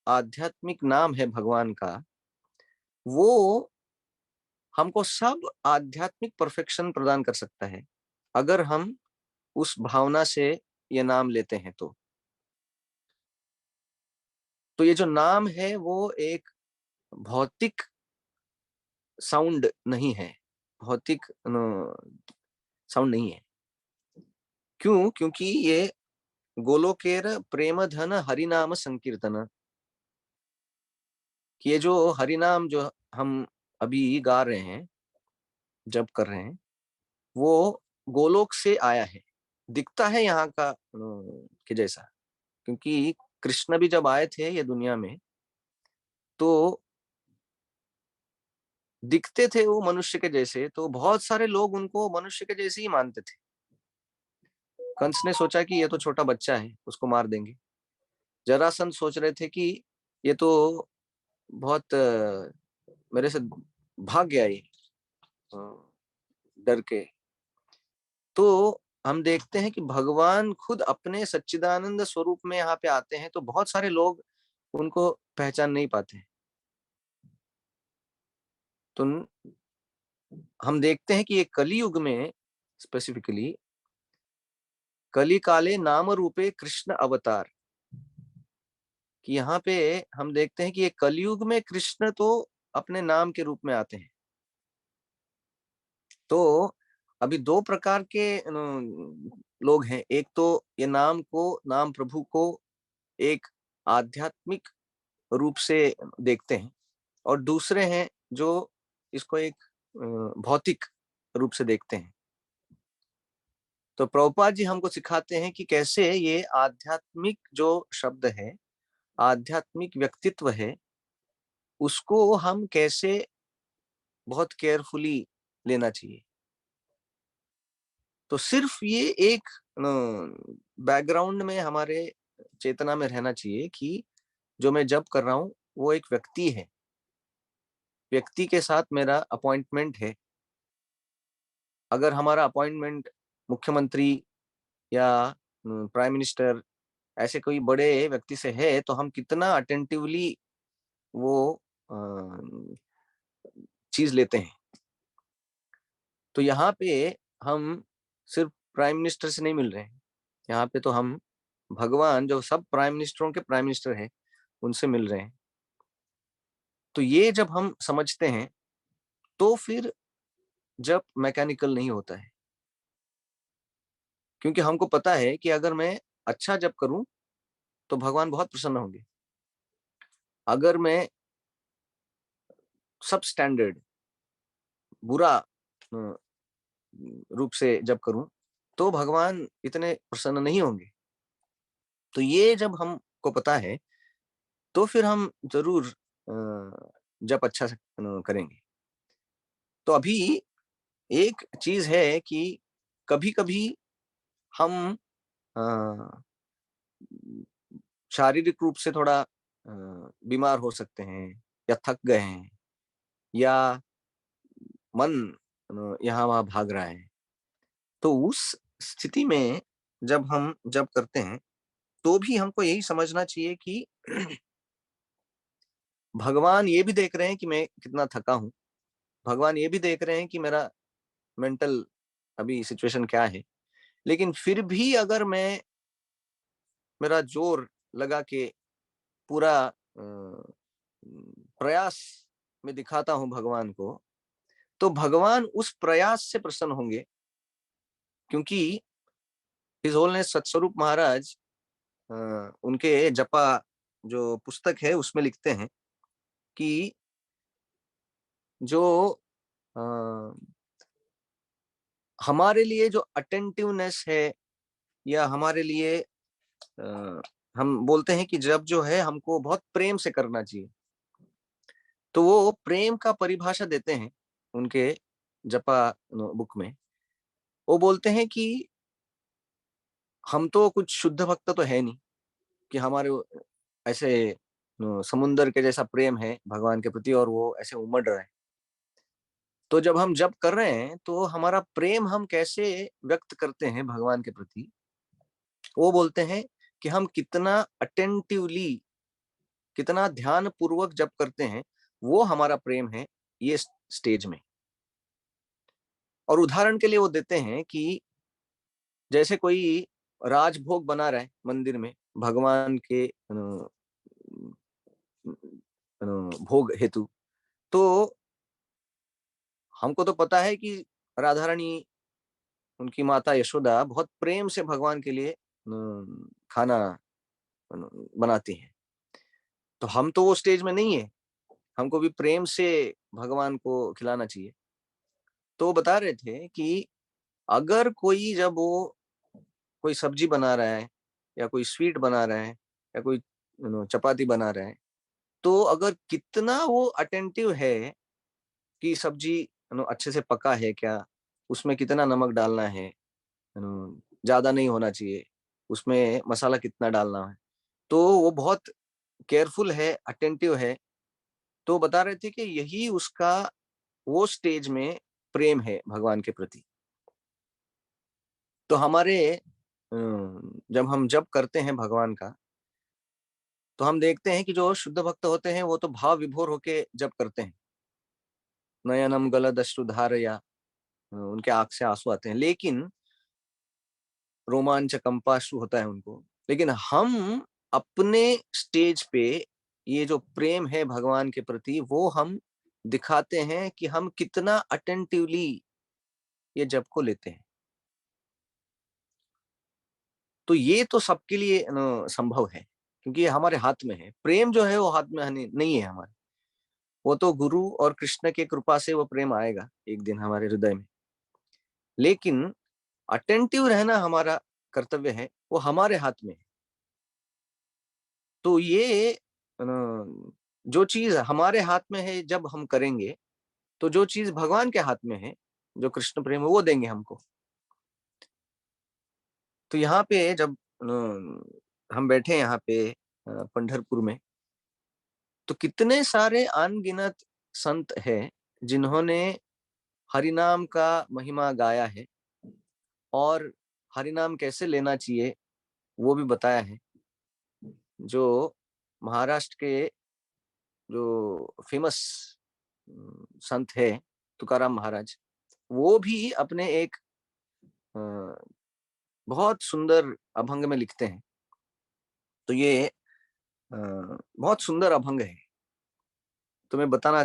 आध्यात्मिक नाम है भगवान का, वो हमको सब आध्यात्मिक परफेक्शन प्रदान कर सकता है, अगर हम उस भावना से ये नाम लेते हैं। तो ये जो नाम है वो एक भौतिक साउंड नहीं है, भौतिक साउंड नहीं है। क्यों? क्योंकि ये गोलोकेर प्रेम धन हरिनाम संकीर्तन, कि ये जो हरिनाम जो हम अभी गा रहे हैं, जब कर रहे हैं, वो गोलोक से आया है। दिखता है यहाँ का के जैसा, क्योंकि कृष्ण भी जब आए थे ये दुनिया में, तो दिखते थे वो मनुष्य के जैसे, तो बहुत सारे लोग उनको मनुष्य के जैसे ही मानते थे। कंस ने सोचा कि ये तो छोटा बच्चा है, उसको मार देंगे। जरासंध सोच रहे थे कि ये तो बहुत मेरे से भाग गया ये डर के। तो हम देखते हैं कि भगवान खुद अपने सच्चिदानंद स्वरूप में यहाँ पे आते हैं, तो बहुत सारे लोग उनको पहचान नहीं पाते। तो हम देखते हैं कि ये कलयुग में स्पेसिफिकली कली काले नाम रूपे कृष्ण अवतार, कि यहाँ पे हम देखते हैं कि ये कलयुग में कृष्ण तो अपने नाम के रूप में आते हैं। तो अभी दो प्रकार के लोग हैं। एक तो ये नाम प्रभु को एक आध्यात्मिक रूप से देखते हैं, और दूसरे हैं जो इसको एक भौतिक रूप से देखते हैं। तो प्रभुपाद जी हमको सिखाते हैं कि कैसे ये आध्यात्मिक जो शब्द है, आध्यात्मिक व्यक्तित्व है, उसको हम कैसे बहुत केयरफुली लेना चाहिए। तो सिर्फ ये एक बैकग्राउंड में हमारे चेतना में रहना चाहिए कि जो मैं जप कर रहा हूं वो एक व्यक्ति है, व्यक्ति के साथ मेरा अपॉइंटमेंट है। अगर हमारा अपॉइंटमेंट मुख्यमंत्री या प्राइम मिनिस्टर ऐसे कोई बड़े व्यक्ति से है, तो हम कितना अटेंटिवली वो चीज लेते हैं। तो यहाँ पे हम सिर्फ प्राइम मिनिस्टर से नहीं मिल रहे हैं, यहाँ पे तो हम भगवान जो सब प्राइम मिनिस्टरों के प्राइम मिनिस्टर हैं उनसे मिल रहे हैं। तो ये जब हम समझते हैं तो फिर जब मैकेनिकल नहीं होता है, क्योंकि हमको पता है कि अगर मैं अच्छा जब करूं तो भगवान बहुत प्रसन्न होंगे। अगर मैं सब स्टैंडर्ड बुरा रूप से जब करूं तो भगवान इतने प्रसन्न नहीं होंगे। तो ये जब हमको पता है तो फिर हम जरूर जब अच्छा से करेंगे। तो अभी एक चीज है कि कभी कभी हम शारीरिक रूप से थोड़ा बीमार हो सकते हैं, या थक गए हैं, या मन यहाँ वहां भाग रहा है। तो उस स्थिति में जब हम जब करते हैं तो भी हमको यही समझना चाहिए कि भगवान ये भी देख रहे हैं कि मैं कितना थका हूं, भगवान ये भी देख रहे हैं कि मेरा मेंटल अभी सिचुएशन क्या है। लेकिन फिर भी अगर मैं मेरा जोर लगा के पूरा प्रयास में दिखाता हूं भगवान को, तो भगवान उस प्रयास से प्रसन्न होंगे। क्योंकि हिज होलनेस सतस्वरूप महाराज उनके जपा जो पुस्तक है उसमें लिखते हैं कि जो आ, हमारे लिए जो अटेंटिवनेस है, या हमारे लिए हम बोलते हैं कि जब जो है हमको बहुत प्रेम से करना चाहिए, तो वो प्रेम का परिभाषा देते हैं उनके जपा बुक में। वो बोलते हैं कि हम तो कुछ शुद्ध भक्त तो है नहीं कि हमारे ऐसे समुंदर के जैसा प्रेम है भगवान के प्रति और वो ऐसे उमड़ रहा है। तो जब हम जप कर रहे हैं तो हमारा प्रेम हम कैसे व्यक्त करते हैं भगवान के प्रति, वो बोलते हैं कि हम कितना अटेंटिवली, कितना ध्यान पूर्वक जप करते हैं, वो हमारा प्रेम है ये स्टेज में। और उदाहरण के लिए वो देते हैं कि जैसे कोई राजभोग बना रहा है मंदिर में भगवान के भोग हेतु, तो हमको तो पता है कि राधा रानी उनकी माता यशोदा बहुत प्रेम से भगवान के लिए खाना बनाती हैं। तो हम तो वो स्टेज में नहीं है, हमको भी प्रेम से भगवान को खिलाना चाहिए। तो बता रहे थे कि अगर कोई जब वो कोई सब्जी बना रहा है, या कोई स्वीट बना रहा है, या कोई चपाती बना रहा है, तो अगर कितना वो अटेंटिव है कि सब्जी अच्छे से पका है क्या, उसमें कितना नमक डालना है, ज्यादा नहीं होना चाहिए, उसमें मसाला कितना डालना है, तो वो बहुत केयरफुल है, अटेंटिव है। तो बता रहे थे कि यही उसका वो स्टेज में प्रेम है भगवान के प्रति। तो हमारे जब हम जप करते हैं भगवान का, तो हम देखते हैं कि जो शुद्ध भक्त होते हैं वो तो भाव विभोर होके जप करते हैं, नयनम गलद अश्रुधारया, उनके आंख से आंसू आते हैं। लेकिन रोमांच कंपाश्रु होता है उनको, लेकिन हम अपने स्टेज पे ये जो प्रेम है भगवान के प्रति वो हम दिखाते हैं कि हम कितना अटेंटिवली ये जप को लेते हैं। तो ये तो सबके लिए संभव है, क्योंकि ये हमारे हाथ में है। प्रेम जो है वो हाथ में नहीं है हमारे, वो तो गुरु और कृष्ण के कृपा से वो प्रेम आएगा एक दिन हमारे हृदय में। लेकिन अटेंटिव रहना हमारा कर्तव्य है, वो हमारे हाथ में है। तो ये जो चीज हमारे हाथ में है जब हम करेंगे, तो जो चीज भगवान के हाथ में है, जो कृष्ण प्रेम है, वो देंगे हमको। तो यहाँ पे जब हम बैठे यहाँ पे पंढरपुर में, तो कितने सारे अनगिनत संत हैं जिन्होंने हरिनाम का महिमा गाया है और हरिनाम कैसे लेना चाहिए वो भी बताया है। जो महाराष्ट्र के जो फेमस संत है तुकाराम महाराज, वो भी अपने एक अ, बहुत सुंदर अभंग में लिखते हैं। तो ये बहुत सुंदर अभंग है, तो मैं बताना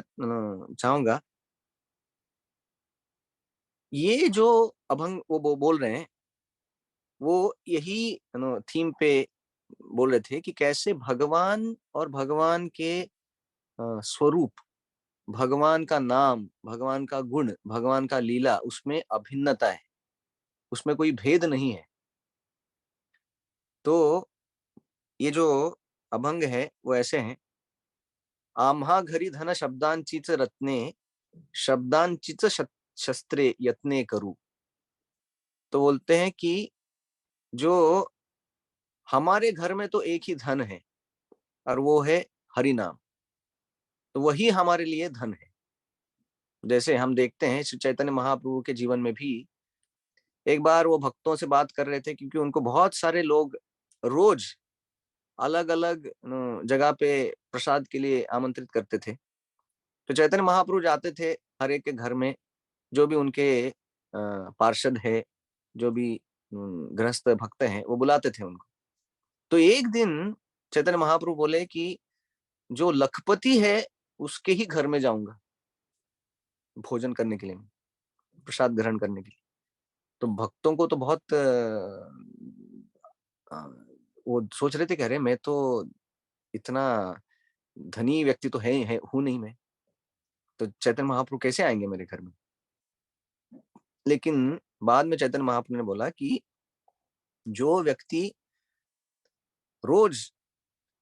चाहूंगा। ये जो अभंग वो बोल रहे हैं, वो यही थीम पे बोल रहे थे कि कैसे भगवान और भगवान के स्वरूप, भगवान का नाम, भगवान का गुण, भगवान का लीला, उसमें अभिन्नता है, उसमें कोई भेद नहीं है। तो ये जो अभंग है वो ऐसे हैं। आम्हा घरी धन शब्दांचीच रत्ने, शब्दांचीच शस्त्रे यत्ने करू। तो बोलते हैं कि जो हमारे घर में तो एक ही धन है और वो है हरि नाम, तो वही हमारे लिए धन है। जैसे हम देखते हैं श्री चैतन्य महाप्रभु के जीवन में भी एक बार वो भक्तों से बात कर रहे थे, क्योंकि उनको बहुत सारे लोग रोज अलग अलग जगह पे प्रसाद के लिए आमंत्रित करते थे। तो चैतन्य महाप्रभु जाते थे हर एक के घर में, जो भी उनके पार्षद है, जो भी गृहस्थ भक्त हैं, वो बुलाते थे उनको। तो एक दिन चैतन्य महाप्रभु बोले कि जो लखपति है उसके ही घर में जाऊंगा भोजन करने के लिए, प्रसाद ग्रहण करने के लिए। तो भक्तों को तो बहुत वो सोच रहे थे, कह रहे मैं तो इतना धनी व्यक्ति तो है हूं नहीं मैं, तो चैतन्य महाप्रभु कैसे आएंगे मेरे घर में। लेकिन बाद में चैतन्य महाप्रभु ने बोला कि जो व्यक्ति रोज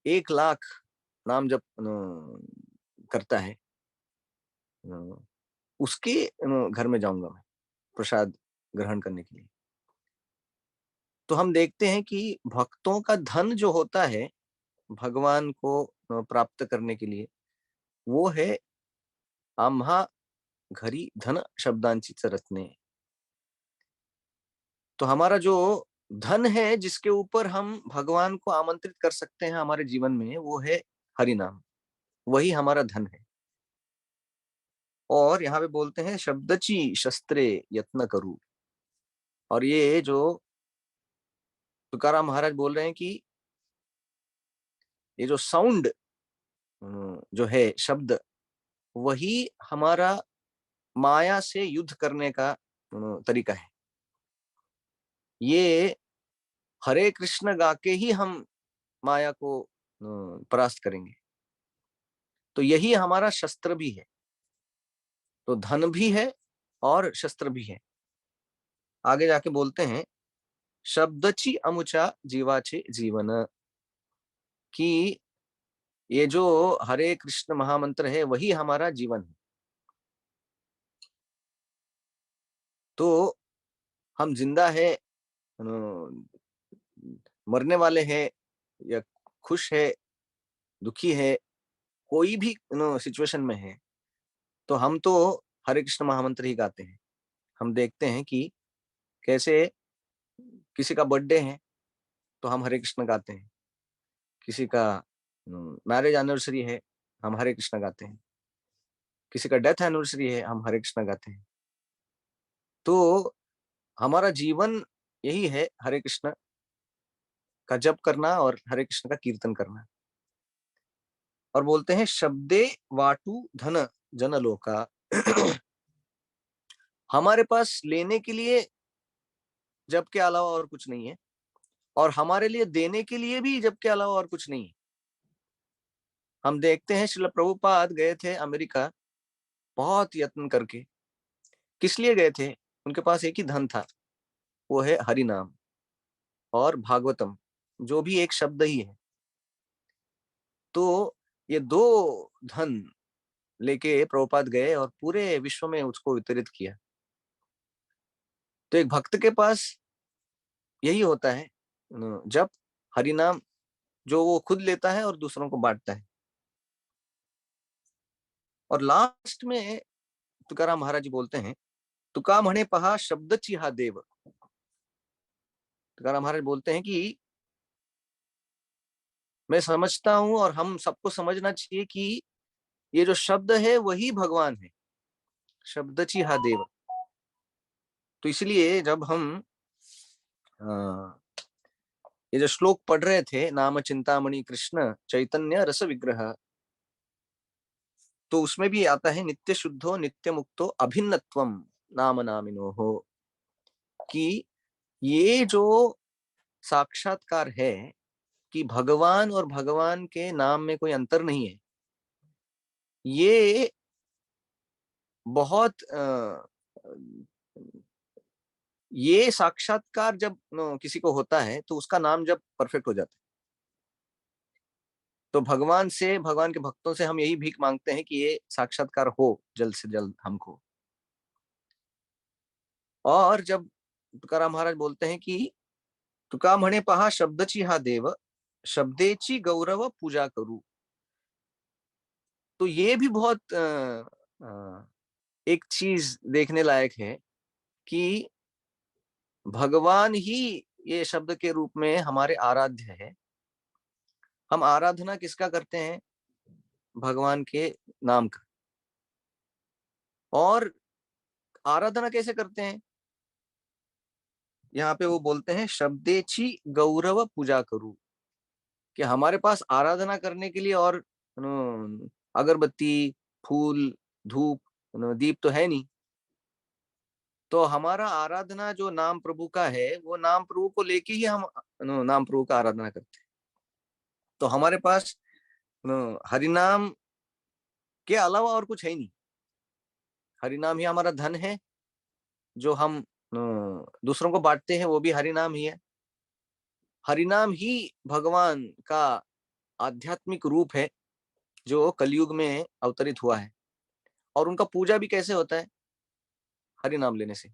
1 लाख नाम जप करता है, उसके घर में जाऊंगा मैं प्रसाद ग्रहण करने के लिए। तो हम देखते हैं कि भक्तों का धन जो होता है भगवान को प्राप्त करने के लिए, वो है आम्हा घरी धन शब्दांची रत्ने। तो हमारा जो धन है जिसके ऊपर हम भगवान को आमंत्रित कर सकते हैं हमारे जीवन में, वो है हरि नाम, वही हमारा धन है। और यहाँ पे बोलते हैं शब्दची शस्त्रे यत्न करूं। और ये जो तुकाराम महाराज बोल रहे हैं कि ये जो साउंड जो है शब्द, वही हमारा माया से युद्ध करने का तरीका है। ये हरे कृष्ण गा के ही हम माया को परास्त करेंगे। तो यही हमारा शस्त्र भी है, तो धन भी है और शस्त्र भी है। आगे जाके बोलते हैं शब्दची अमुचा जीवाचे जीवन, कि ये जो हरे कृष्ण महामंत्र है वही हमारा जीवन है। तो हम जिंदा है, मरने वाले हैं, या खुश है, दुखी है, कोई भी सिचुएशन में है, तो हम तो हरे कृष्ण महामंत्र ही गाते हैं। हम देखते हैं कि कैसे किसी का बर्थडे है तो हम हरे कृष्ण गाते हैं, किसी का मैरिज एनिवर्सरी है हम हरे कृष्ण गाते हैं, किसी का डेथ एनिवर्सरी है हम हरे कृष्ण गाते हैं। तो हमारा जीवन यही है हरे कृष्ण का जप करना और हरे कृष्ण का कीर्तन करना। और बोलते हैं शब्दे वाटु धन जनलोका। हमारे पास लेने के लिए जप के अलावा और कुछ नहीं है, और हमारे लिए देने के लिए भी जप के अलावा और कुछ नहीं है। हम देखते हैं श्रील प्रभुपाद गए थे अमेरिका बहुत यत्न करके। किस लिए गए थे? उनके पास एक ही धन था, वो है हरि नाम और भागवतम, जो भी एक शब्द ही है। तो ये दो धन लेके प्रभुपाद गए और पूरे विश्व में उसको वितरित किया। तो एक भक्त के पास यही होता है, जब हरि नाम जो वो खुद लेता है और दूसरों को बांटता है। और लास्ट में तुकाराम महाराज जी बोलते हैं, तुका म्हणे पहा शब्द चिहा देव। तुकाराम महाराज बोलते हैं कि मैं समझता हूं और हम सबको समझना चाहिए कि ये जो शब्द है वही भगवान है, शब्द चिहा देव। तो इसलिए जब हम ये जो श्लोक पढ़ रहे थे, नाम चिंतामणि कृष्ण चैतन्य रस विग्रह, तो उसमें भी आता है नित्य शुद्धो नित्य मुक्तो अभिन्नत्वम नाम नामिनो हो, कि ये जो साक्षात्कार है कि भगवान और भगवान के नाम में कोई अंतर नहीं है, ये बहुत ये साक्षात्कार जब किसी को होता है तो उसका नाम जब परफेक्ट हो जाता है। तो भगवान से, भगवान के भक्तों से हम यही भीख मांगते हैं कि ये साक्षात्कार हो जल्द से जल्द हमको। और जब तुकाराम महाराज बोलते हैं कि तुका म्हणे पहा शब्दची हा देव, शब्देची गौरव पूजा करू, तो ये भी बहुत एक चीज देखने लायक है कि भगवान ही ये शब्द के रूप में हमारे आराध्य है। हम आराधना किसका करते हैं? भगवान के नाम का। और आराधना कैसे करते हैं? यहाँ पे वो बोलते हैं शब्देची गौरव पूजा करूं, कि हमारे पास आराधना करने के लिए और अगरबत्ती, फूल, धूप, दीप तो है नहीं। तो हमारा आराधना जो नाम प्रभु का है, वो नाम प्रभु को लेके ही हम नाम प्रभु का आराधना करते हैं। तो हमारे पास हरिनाम के अलावा और कुछ है ही नहीं। हरिनाम ही हमारा धन है, जो हम दूसरों को बांटते हैं, वो भी हरिनाम ही है। हरिनाम ही भगवान का आध्यात्मिक रूप है जो कलयुग में अवतरित हुआ है। और उनका पूजा भी कैसे होता है? हरिनाम लेने से।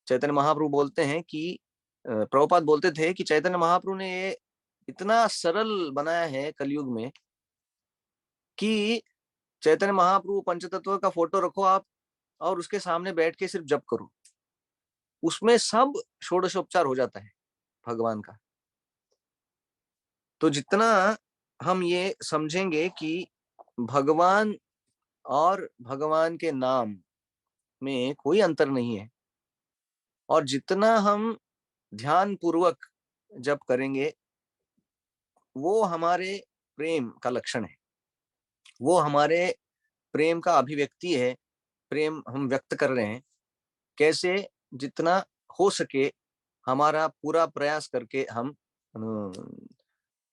चैतन्य महाप्रभु बोलते हैं कि प्रभुपाद बोलते थे कि चैतन्य महाप्रभु ने ये इतना सरल बनाया है कलयुग में कि चैतन्य महाप्रभु पंचतत्व का फोटो रखो आप और उसके सामने बैठ के सिर्फ जप करो, उसमें सब षोडशोपचार हो जाता है भगवान का। तो जितना हम ये समझेंगे कि भगवान और भगवान के नाम में कोई अंतर नहीं है, और जितना हम ध्यान पूर्वक जप करेंगे, वो हमारे प्रेम का लक्षण है, वो हमारे प्रेम का अभिव्यक्ति है। प्रेम हम व्यक्त कर रहे हैं कैसे? जितना हो सके हमारा पूरा प्रयास करके हम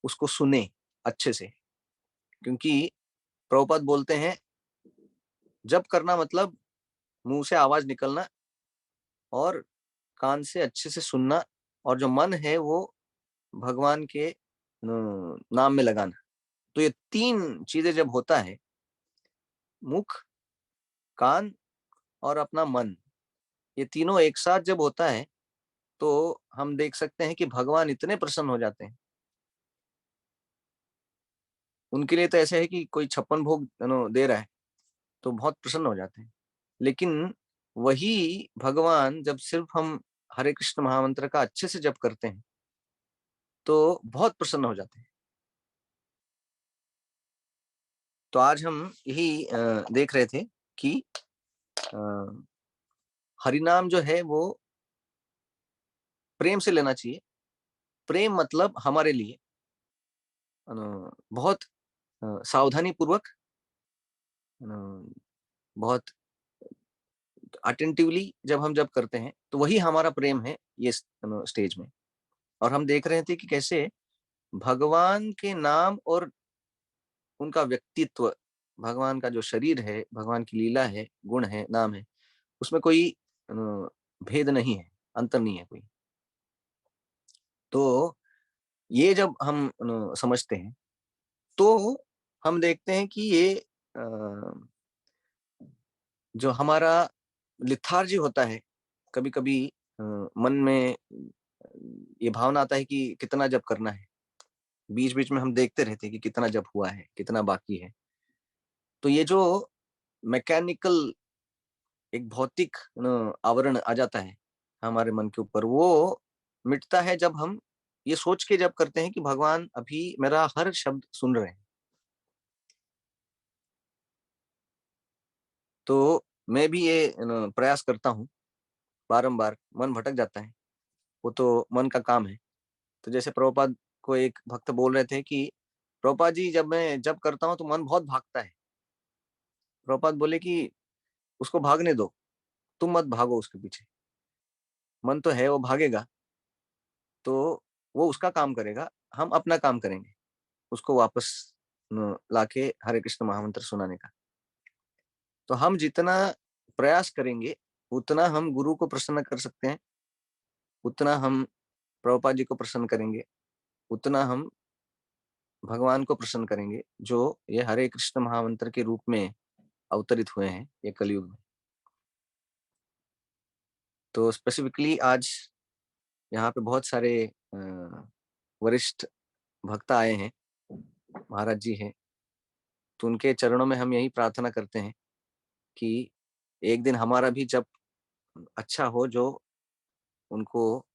उसको सुने अच्छे से। क्योंकि प्रभुपाद बोलते हैं जप करना मतलब मुंह से आवाज निकलना और कान से अच्छे से सुनना, और जो मन है वो भगवान के नाम में लगाना। तो ये तीन चीजें जब होता है, मुख, कान और अपना मन, ये तीनों एक साथ जब होता है, तो हम देख सकते हैं कि भगवान इतने प्रसन्न हो जाते हैं। उनके लिए तो ऐसे है कि कोई 56 भोग दे रहा है तो बहुत प्रसन्न हो जाते हैं। लेकिन वही भगवान जब सिर्फ हम हरे कृष्ण महामंत्र का अच्छे से जप करते हैं तो बहुत प्रसन्न हो जाते हैं। तो आज हम यही देख रहे थे कि हरिनाम जो है वो प्रेम से लेना चाहिए। प्रेम मतलब हमारे लिए बहुत सावधानी पूर्वक, बहुत अटेंटिवली जब करते हैं, तो वही हमारा प्रेम है ये स्टेज में। और हम देख रहे थे कि कैसे भगवान के नाम और उनका व्यक्तित्व, भगवान का जो शरीर है, भगवान की लीला है, गुण है, नाम है, उसमें कोई भेद नहीं है, अंतर नहीं है कोई। तो ये जब हम समझते हैं, तो हम देखते हैं कि ये जो हमारा लिथार्जी होता है, कभी-कभी मन में ये भावना आता है कि कितना जप करना है। बीच-बीच में हम देखते रहते हैं कि कितना जप हुआ है, कितना बाकी है। तो ये जो मैकेनिकल एक भौतिक आवरण आ जाता है हमारे मन के ऊपर, वो मिटता है जब हम ये सोच के जप करते हैं कि भगवान अभी मेरा हर शब्द सुन रहे हैं। तो मैं भी ये प्रयास करता हूँ, बारंबार। मन भटक जाता है, वो तो मन का काम है। तो जैसे प्रभुपाद को एक भक्त बोल रहे थे कि प्रभुपाद जी, जब मैं जप करता हूँ तो मन बहुत भागता है। प्रभुपाद बोले कि उसको भागने दो, तुम मत भागो उसके पीछे। मन तो है, वो भागेगा, तो वो उसका काम करेगा, हम अपना काम करेंगे, उसको वापस लाके हरे कृष्ण महामंत्र सुनाने का। तो हम जितना प्रयास करेंगे, उतना हम गुरु को प्रसन्न कर सकते हैं, उतना हम प्रभुपाद जी को प्रसन्न करेंगे, उतना हम भगवान को प्रसन्न करेंगे, जो ये हरे कृष्ण महामंत्र के रूप में अवतरित हुए हैं ये कलयुग में। तो स्पेसिफिकली आज यहाँ पे बहुत सारे वरिष्ठ भक्त आए हैं, महाराज जी हैं, तो उनके चरणों में हम यही प्रार्थना करते हैं कि एक दिन हमारा भी जब अच्छा हो, जो उनको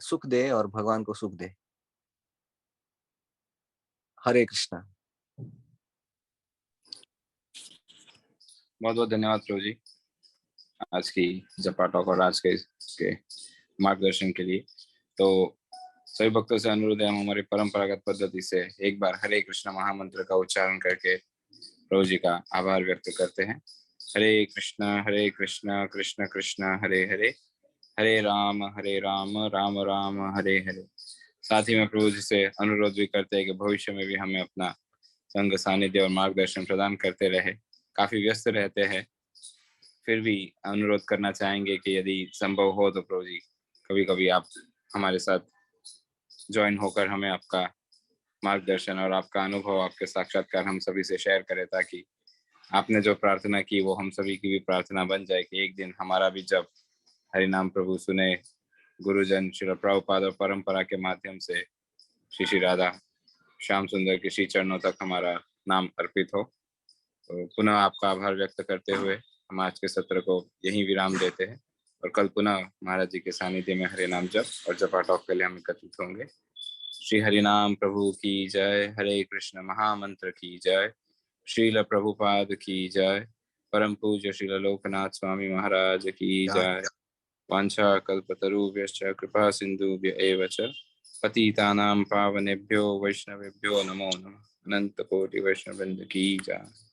सुख दे और भगवान को सुख दे। हरे कृष्णा। बहुत बहुत धन्यवाद प्रभु जी आज की जपा टॉक और आज के मार्गदर्शन के लिए। तो सभी भक्तों से अनुरोध है, हम हमारी परंपरागत पद्धति से एक बार हरे कृष्ण महामंत्र का उच्चारण करके प्रभु जी का आभार व्यक्त करते हैं। हरे कृष्ण कृष्ण कृष्ण हरे हरे, हरे राम राम राम हरे हरे। साथ ही में प्रभु जी से अनुरोध भी करते हैं कि भविष्य में भी हमें अपना संग सानिध्य और मार्गदर्शन प्रदान करते रहे। काफी व्यस्त रहते हैं, फिर भी अनुरोध करना चाहेंगे कि यदि संभव हो तो प्रभु जी कभी कभी आप हमारे साथ ज्वाइन होकर हमें आपका मार्गदर्शन और आपका अनुभव, आपके साक्षात्कार हम सभी से शेयर करें, ताकि आपने जो प्रार्थना की वो हम सभी की भी प्रार्थना बन जाए कि एक दिन हमारा भी जब हरि नाम प्रभु सुने, गुरुजन श्री प्रभुपाद और परंपरा के माध्यम से श्री राधा श्याम सुंदर के श्री चरणों तक हमारा नाम अर्पित हो। तो पुनः आपका आभार व्यक्त करते हुए हम आज के सत्र को यहीं विराम देते हैं और कल पुनः महाराज जी के सानिध्य में हरे नाम जप और जपा टॉक के लिए हम एकत्रित होंगे। श्री हरि नाम प्रभु की जय, हरे कृष्ण महामंत्र की जय, श्रील प्रभुपाद की जय, परम पूज्य श्रील लोकनाथ स्वामी महाराज की जय। वांछा कल्पतरुभ्यश्च कृपा सिंधुभ्य एव च पतितानां पावनेभ्यो वैष्णवेभ्यो नमो नमः। अनंत कोटि वैष्णववृंद की जय।